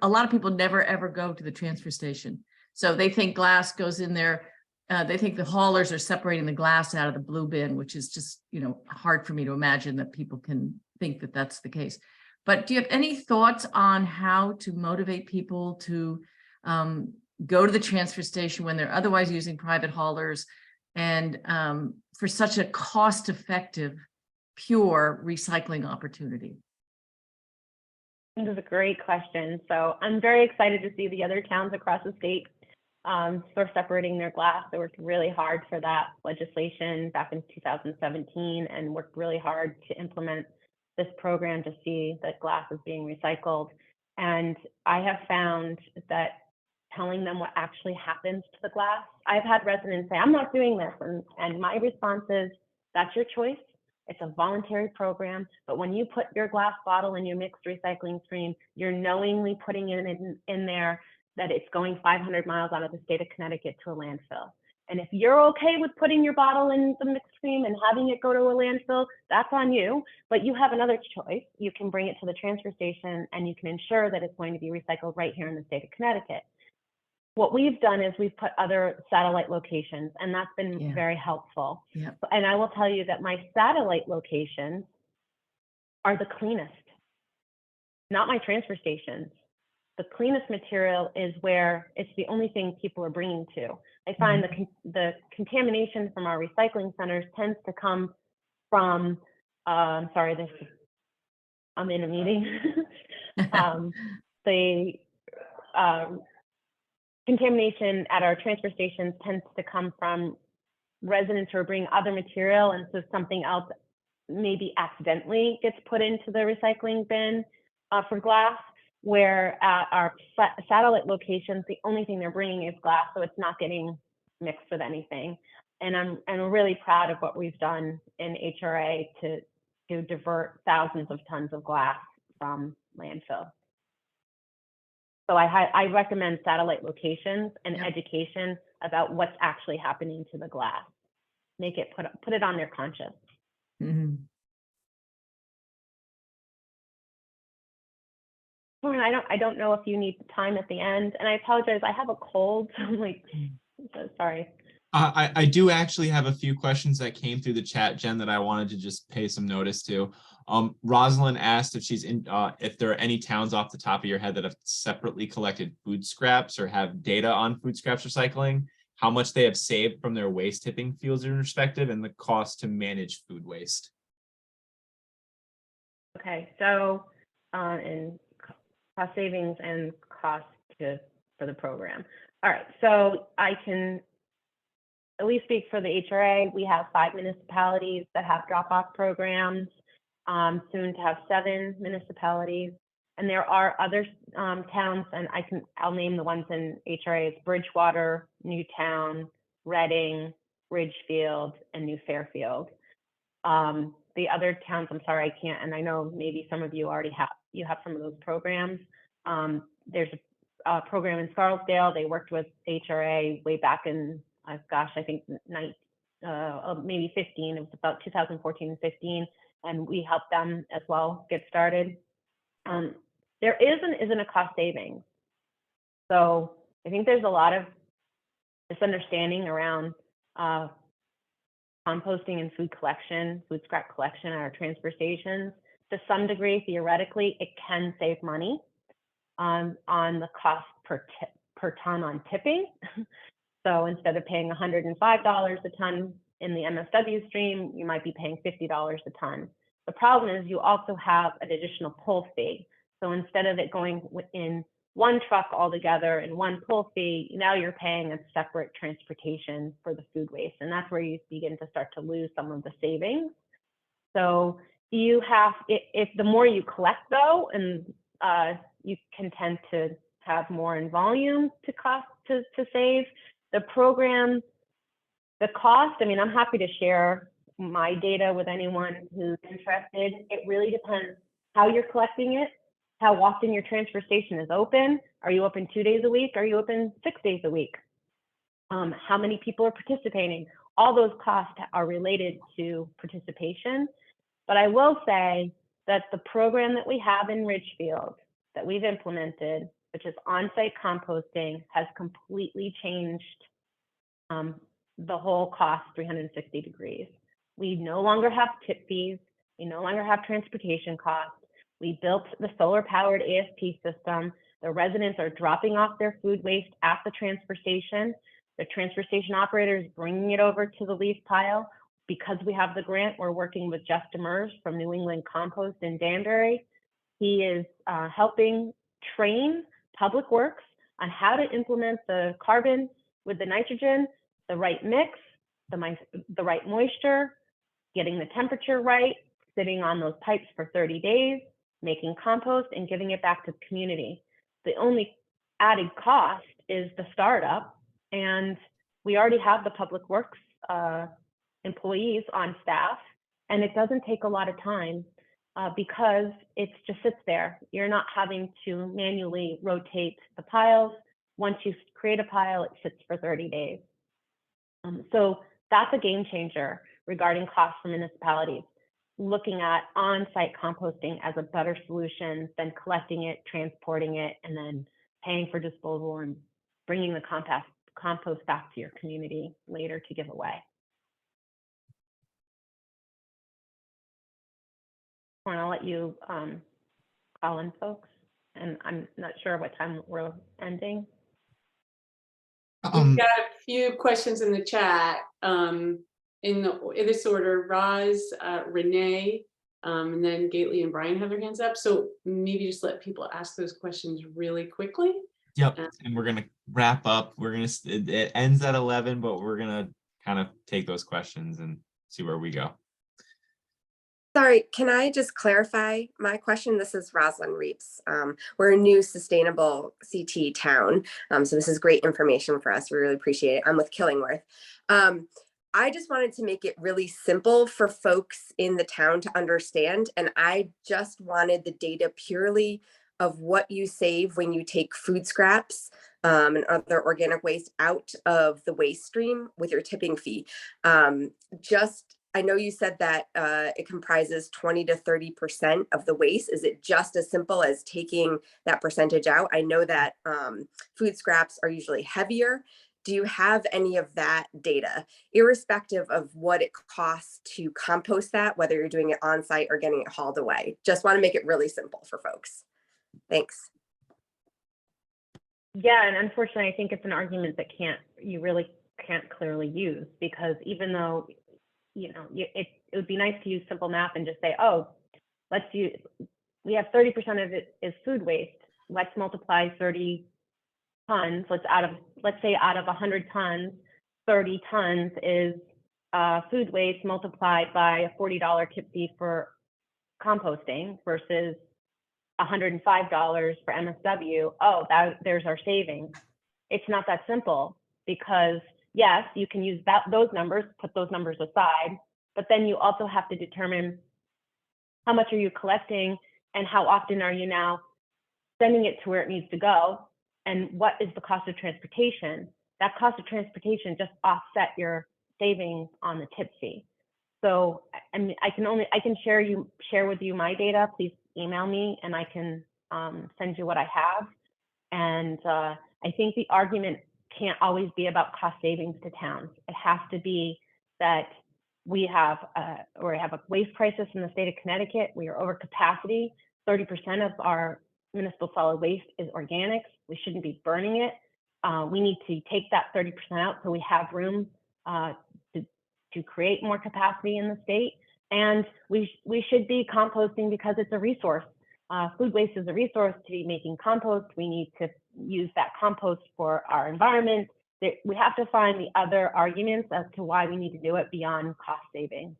lot of people never ever go to the transfer station. So they think glass goes in there. They think the haulers are separating the glass out of the blue bin, which is just, you know, hard for me to imagine that people can think that that's the case. But do you have any thoughts on how to motivate people to go to the transfer station when they're otherwise using private haulers and for such a cost-effective, pure recycling opportunity? This is a great question. So I'm very excited to see the other towns across the state for separating their glass. They worked really hard for that legislation back in 2017 and worked really hard to implement this program to see that glass is being recycled. And I have found that telling them what actually happens to the glass, I've had residents say, I'm not doing this. And my response is, that's your choice. It's a voluntary program, but when you put your glass bottle in your mixed recycling stream, you're knowingly putting it in there that it's going 500 miles out of the state of Connecticut to a landfill. And if you're okay with putting your bottle in the mixed stream and having it go to a landfill, that's on you, but you have another choice. You can bring it to the transfer station and you can ensure that it's going to be recycled right here in the state of Connecticut. What we've done is we've put other satellite locations, and that's been very helpful. Yep. And I will tell you that my satellite locations are the cleanest, not my transfer stations. The cleanest material is where it's the only thing people are bringing to. I find the contamination from our recycling centers tends to come from, sorry, I'm in a meeting. The contamination at our transfer stations tends to come from residents who are bringing other material, and so something else maybe accidentally gets put into the recycling bin for glass, where at our satellite locations, the only thing they're bringing is glass, so it's not getting mixed with anything. And I'm really proud of what we've done in HRA to divert thousands of tons of glass from landfill. So I recommend satellite locations and education about what's actually happening to the glass. Make it put it on their conscience. Mm-hmm. Lauren, I don't know if you need time at the end, and I apologize. I have a cold, so I'm like, so sorry. I do actually have a few questions that came through the chat, Jen, that I wanted to just pay some notice to. Rosalind asked if if there are any towns off the top of your head that have separately collected food scraps or have data on food scraps recycling, how much they have saved from their waste tipping fields in respective, and the cost to manage food waste. Okay, so in cost savings and cost for the program. All right, so I can at least speak for the HRA. We have 5 municipalities that have drop-off programs, soon to have 7 municipalities. And there are other towns, and I'll name the ones in HRA: is Bridgewater, Newtown, Reading, Ridgefield, and New Fairfield. The other towns, I'm sorry, I can't, and I know maybe some of you already have some of those programs. There's a program in Scarsdale. They worked with HRA way back in, gosh, I think maybe 15. It was about 2014 and 15, and we helped them as well get started. There isn't a cost savings. So I think there's a lot of misunderstanding around composting and food scrap collection at our transfer stations. To some degree, theoretically, it can save money on the cost per ton on tipping. So instead of paying $105 a ton in the MSW stream, you might be paying $50 a ton. The problem is you also have an additional pull fee. So instead of it going in one truck altogether and one pull fee, now you're paying a separate transportation for the food waste. And that's where you begin to start to lose some of the savings. So you have, if the more you collect though, and you can tend to have more in volume to cost to save. The program, the cost, I mean, I'm happy to share my data with anyone who's interested. It really depends how you're collecting it, how often your transfer station is open. Are you open 2 days a week? Are you open 6 days a week? How many people are participating? All those costs are related to participation. But I will say that the program that we have in Ridgefield that we've implemented, which is on-site composting, has completely changed the whole cost 360 degrees. We no longer have tip fees. We no longer have transportation costs. We built the solar-powered ASP system. The residents are dropping off their food waste at the transfer station. The transfer station operator is bringing it over to the leaf pile. Because we have the grant, we're working with Jeff Demers from New England Compost in Danbury. He is helping train Public Works on how to implement the carbon with the nitrogen, the right mix, the right moisture, getting the temperature right, sitting on those pipes for 30 days, making compost and giving it back to the community. The only added cost is the startup, and we already have the Public Works employees on staff, And it doesn't take a lot of time because it just sits there. You're not having to manually rotate the piles. Once you create a pile, it sits for 30 days. So that's a game changer regarding costs for municipalities, looking at on-site composting as a better solution than collecting it, transporting it, and then paying for disposal and bringing the compost back to your community later to give away. And I'll let you call in, folks, and I'm not sure what time we're ending. We've got a few questions in the chat. In this order, Roz, Renee, and then Gately and Brian have their hands up. So maybe just let people ask those questions really quickly. Yep, and we're gonna wrap up. It ends at 11, but we're gonna kind of take those questions and see where we go. Sorry, can I just clarify my question? This is Rosalind Reeps. We're a new sustainable CT town, so this is great information for us. We really appreciate it. I'm with Killingworth. I just wanted to make it really simple for folks in the town to understand, and I just wanted the data purely of what you save when you take food scraps and other organic waste out of the waste stream with your tipping fee. I know you said that it comprises 20 to 30% of the waste. Is it just as simple as taking that percentage out? I know that food scraps are usually heavier. Do you have any of that data, irrespective of what it costs to compost that, whether you're doing it on site or getting it hauled away? Just want to make it really simple for folks. Thanks. Yeah, and unfortunately, I think it's an argument that you really can't clearly use, because even though it would be nice to use simple math and just say, oh, we have 30% of it is food waste. Let's multiply 30 tons. Let's say out of 100 tons, 30 tons is food waste multiplied by a $40 tip fee for composting versus $105 for MSW. Oh, there's our savings. It's not that simple, because yes, you can use those numbers, put those numbers aside, but then you also have to determine how much are you collecting and how often are you now sending it to where it needs to go, and what is the cost of transportation. That cost of transportation just offset your savings on the tip fee. So I mean, I can share with you my data. Please email me and I can send you what I have. And I think the argument can't always be about cost savings to towns. It has to be that we have a waste crisis in the state of Connecticut. We are over capacity. 30% of our municipal solid waste is organics. We shouldn't be burning it. We need to take that 30% out so we have room to create more capacity in the state. And we should be composting because it's a resource. Food waste is a resource. To be making compost, we need to use that compost for our environment. We have to find the other arguments as to why we need to do it beyond cost saving.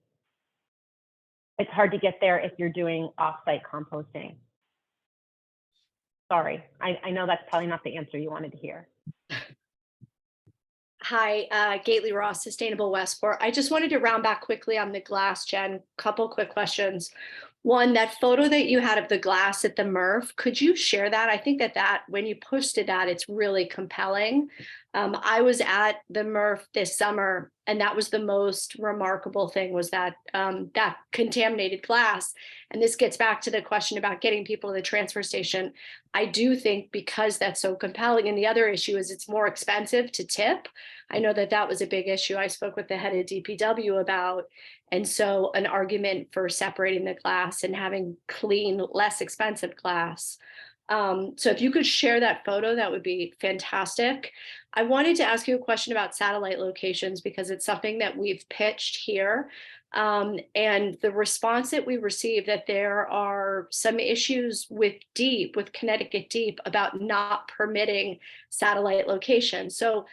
It's hard to get there if you're doing off-site composting. Sorry, I know that's probably not the answer you wanted to hear. Hi, Gately Ross, Sustainable Westport. I just wanted to round back quickly on the glass, Jen. Couple quick questions. One, that photo that you had of the glass at the MRF, could you share that? I think that when you posted that, it's really compelling. I was at the MRF this summer, and that was the most remarkable thing, was that that contaminated glass. And this gets back to the question about getting people to the transfer station. I do think because that's so compelling, and the other issue is it's more expensive to tip. I know that was a big issue I spoke with the head of DPW about. And so an argument for separating the glass and having clean, less expensive glass. So if you could share that photo, that would be fantastic. I wanted to ask you a question about satellite locations, because it's something that we've pitched here. And the response that we received, that there are some issues with Connecticut Deep about not permitting satellite locations. So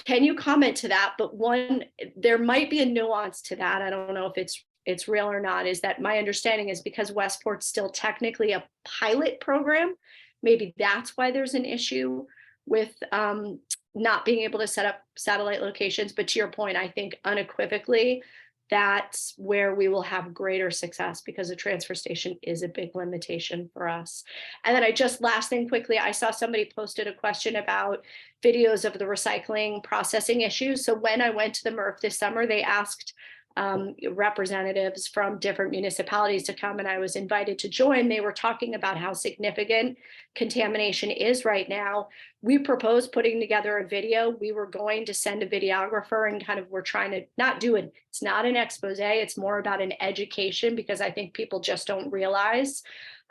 can you comment to that? But one, there might be a nuance to that. I don't know if it's real or not, is that my understanding is because Westport's still technically a pilot program, maybe that's why there's an issue with not being able to set up satellite locations. But to your point, I think unequivocally, that's where we will have greater success, because the transfer station is a big limitation for us. And then last thing quickly, I saw somebody posted a question about videos of the recycling processing issues. So when I went to the MRF this summer, they asked representatives from different municipalities to come, and I was invited to join. They were talking about how significant contamination is right now. We proposed putting together a video. We were going to send a videographer, and we're trying to not do it. It's not an expose, it's more about an education, because I think people just don't realize.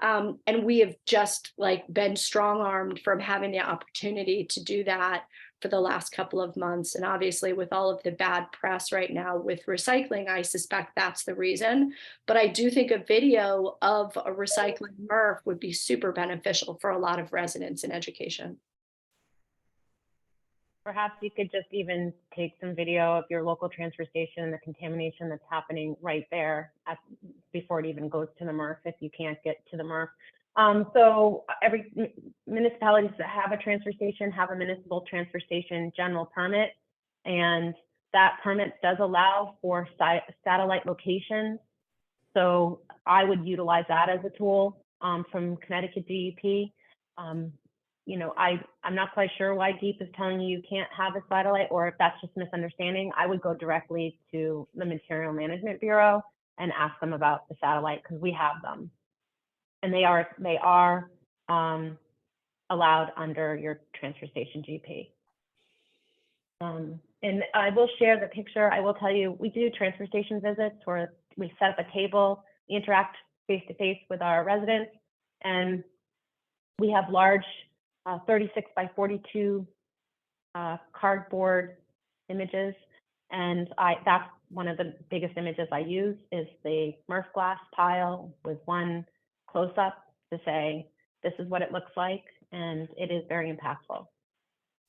And we have just been strong-armed from having the opportunity to do that for the last couple of months. And obviously with all of the bad press right now with recycling, I suspect that's the reason. But I do think a video of a recycling MRF would be super beneficial for a lot of residents in education. Perhaps you could just even take some video of your local transfer station and the contamination that's happening right there before it even goes to the MRF, if you can't get to the MRF. So every municipalities that have a transfer station have a municipal transfer station general permit, and that permit does allow for satellite locations. So I would utilize that as a tool from Connecticut DEP. You know, I'm not quite sure why DEEP is telling you can't have a satellite, or if that's just misunderstanding. I would go directly to the Material Management Bureau and ask them about the satellite, because we have them. And they are allowed under your transfer station GP. And I will share the picture. I will tell you, we do transfer station visits where we set up a table, we interact face-to-face with our residents, and we have large 36 by 42 cardboard images. And that's one of the biggest images I use, is the MRF glass pile with one close-up to say, this is what it looks like, and it is very impactful.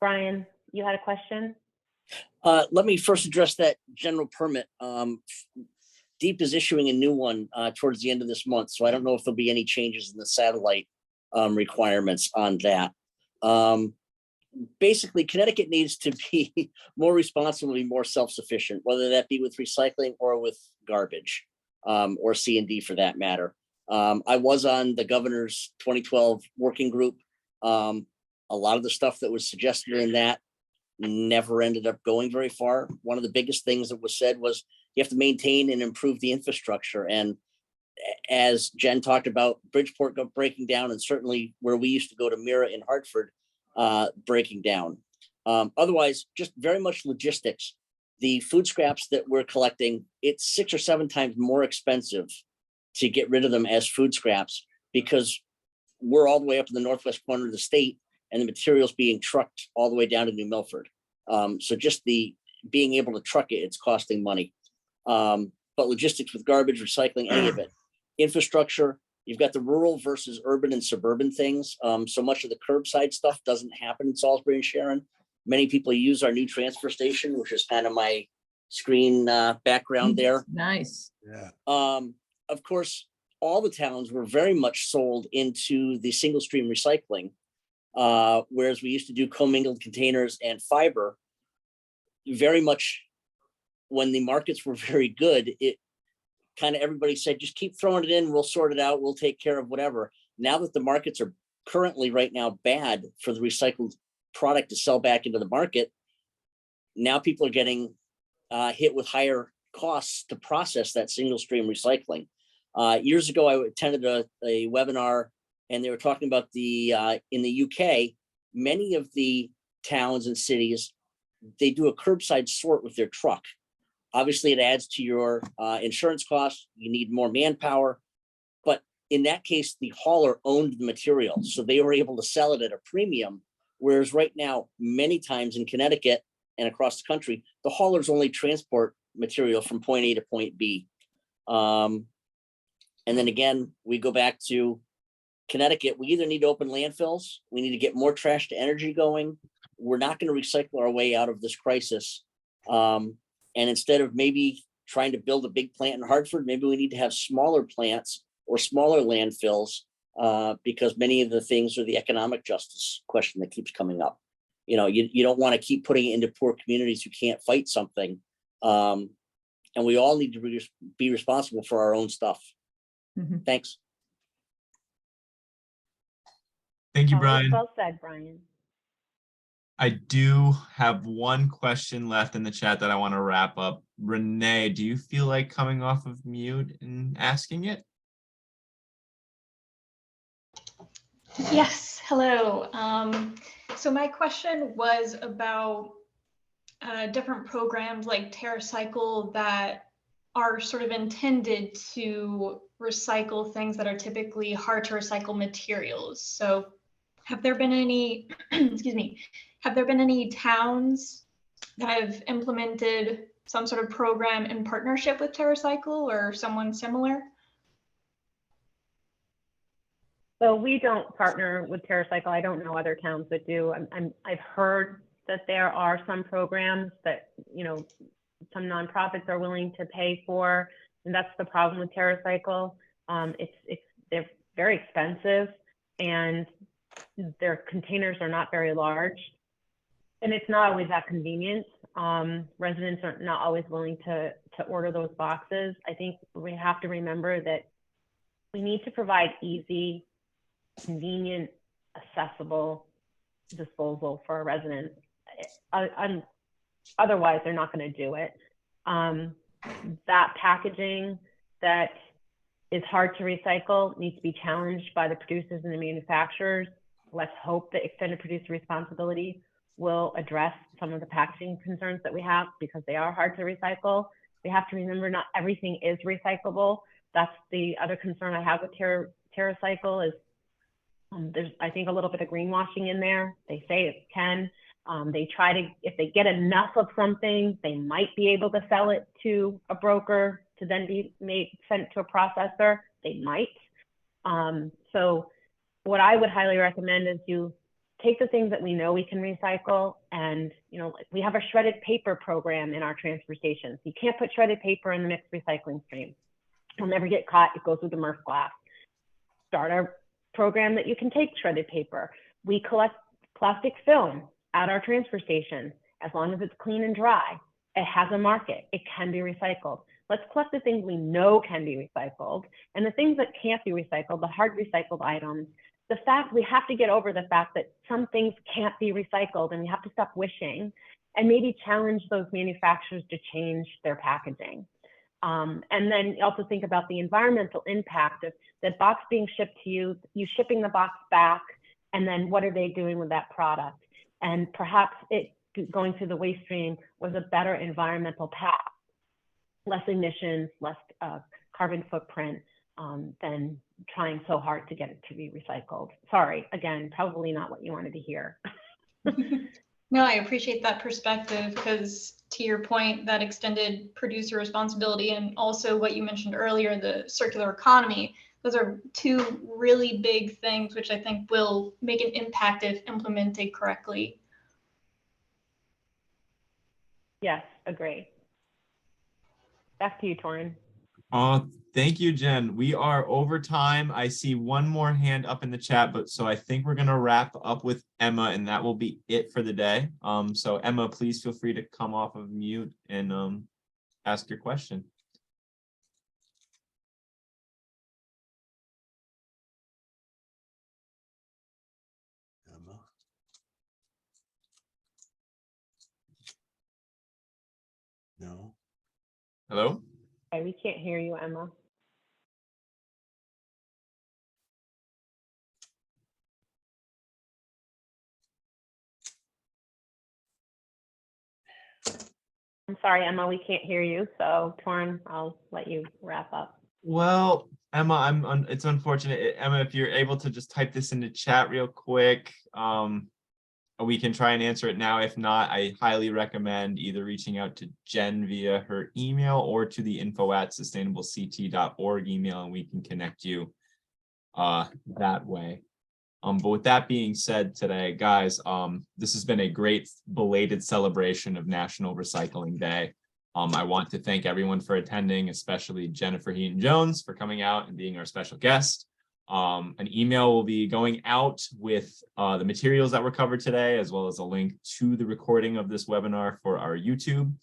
Brian, you had a question? Let me first address that general permit. DEEP is issuing a new one towards the end of this month, so I don't know if there'll be any changes in the satellite requirements on that. Basically, Connecticut needs to be more responsible and more self-sufficient, whether that be with recycling or with garbage, or C&D for that matter. I was on the governor's 2012 working group. A lot of the stuff that was suggested in that never ended up going very far. One of the biggest things that was said was you have to maintain and improve the infrastructure. And as Jen talked about, Bridgeport breaking down, and certainly where we used to go to Mira in Hartford, breaking down. Otherwise, just very much logistics. The food scraps that we're collecting, it's 6 or 7 times more expensive to get rid of them as food scraps, because we're all the way up in the northwest corner of the state, and the material's being trucked all the way down to New Milford. So just the being able to truck it, it's costing money. But logistics with garbage, recycling, any of it. Infrastructure, you've got the rural versus urban and suburban things. So much of the curbside stuff doesn't happen in Salisbury and Sharon. Many people use our new transfer station, which is kind of my screen background there. Nice. Yeah. Of course, all the towns were very much sold into the single stream recycling, whereas we used to do commingled containers and fiber. Very much when the markets were very good, it kind of everybody said, just keep throwing it in, we'll sort it out, we'll take care of whatever. Now that the markets are currently right now bad for the recycled product to sell back into the market, now people are getting hit with higher costs to process that single stream recycling. Years ago, I attended a webinar, and they were talking about the in the UK, many of the towns and cities, they do a curbside sort with their truck. Obviously, it adds to your insurance costs. You need more manpower. But in that case, the hauler owned the material, so they were able to sell it at a premium. Whereas right now, many times in Connecticut and across the country, the haulers only transport material from point A to point B. And then again, we go back to Connecticut. We either need to open landfills, we need to get more trash to energy going. We're not going to recycle our way out of this crisis. And instead of maybe trying to build a big plant in Hartford, maybe we need to have smaller plants or smaller landfills, because many of the things are the economic justice question that keeps coming up. You know, you don't want to keep putting it into poor communities who can't fight something. And we all need to be responsible for our own stuff. Mhm. Thanks. Thank you, Always Brian. Well said, Brian. I do have one question left in the chat that I want to wrap up. Renee, do you feel like coming off of mute and asking it? Yes, hello. So my question was about different programs like TerraCycle that are sort of intended to recycle things that are typically hard to recycle materials. So have there been any, excuse me, have there been any towns that have implemented some sort of program in partnership with TerraCycle or someone similar? So we don't partner with TerraCycle. I don't know other towns that do. I've heard that there are some programs that, you know, some nonprofits are willing to pay for, and that's the problem with TerraCycle. They're very expensive, and their containers are not very large, and it's not always that convenient. Residents are not always willing to order those boxes. I think we have to remember that we need to provide easy, convenient, accessible disposal for our residents. Otherwise, they're not going to do it. That packaging that is hard to recycle needs to be challenged by the producers and the manufacturers. Let's hope that extended producer responsibility will address some of the packaging concerns that we have, because they are hard to recycle. We have to remember not everything is recyclable. That's the other concern I have with TerraCycle is there's, I think, a little bit of greenwashing in there. They say it can. They try to, if they get enough of something, they might be able to sell it to a broker to then be sent to a processor. They might. So what I would highly recommend is you take the things that we know we can recycle, and, you know, we have a shredded paper program in our transfer stations. You can't put shredded paper in the mixed recycling stream. It'll never get caught. It goes with the MRF glass. Start our program that you can take shredded paper. We collect plastic film at our transfer station. As long as it's clean and dry, it has a market. It can be recycled. Let's collect the things we know can be recycled, and the things that can't be recycled, the hard recycled items. The fact, we have to get over the fact that some things can't be recycled, and we have to stop wishing, and maybe challenge those manufacturers to change their packaging. And then also think about the environmental impact of that box being shipped to you, you shipping the box back, and then what are they doing with that product? And perhaps it going through the waste stream was a better environmental path, less emissions, less carbon footprint than trying so hard to get it to be recycled. Sorry, again, probably not what you wanted to hear. No, I appreciate that perspective, because to your point, that extended producer responsibility and also what you mentioned earlier, the circular economy, those are two really big things which I think will make an impact if implemented correctly. Yes, agree. Back to you, Torin. Thank you, Jen. We are over time. I see one more hand up in the chat, but so I think we're gonna wrap up with Emma, and that will be it for the day. So Emma, please feel free to come off of mute and ask your question. Emma. No. Hello? Okay, we can't hear you, Emma. I'm sorry, Emma, we can't hear you. So Torin, I'll let you wrap up. Well, Emma, it's unfortunate. Emma, if you're able to just type this into chat real quick, we can try and answer it now. If not, I highly recommend either reaching out to Jen via her email or to the info@sustainablect.org email, and we can connect you that way. But with that being said today, guys, this has been a great belated celebration of National Recycling Day. I want to thank everyone for attending, especially Jennifer Heaton-Jones for coming out and being our special guest. An email will be going out with the materials that were covered today, as well as a link to the recording of this webinar for our YouTube.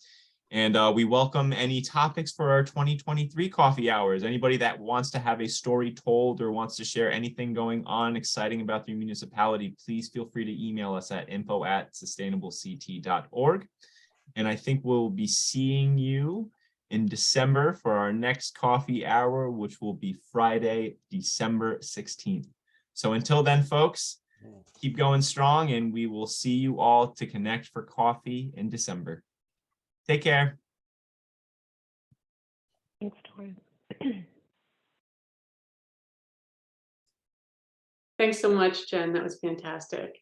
And we welcome any topics for our 2023 coffee hours. Anybody that wants to have a story told or wants to share anything going on exciting about their municipality, please feel free to email us at info@sustainablect.org. And I think we'll be seeing you in December for our next coffee hour, which will be Friday, December 16th. So until then, folks, keep going strong, and we will see you all to connect for coffee in December. Take care. Thanks, Tori. Thanks so much, Jen. That was fantastic.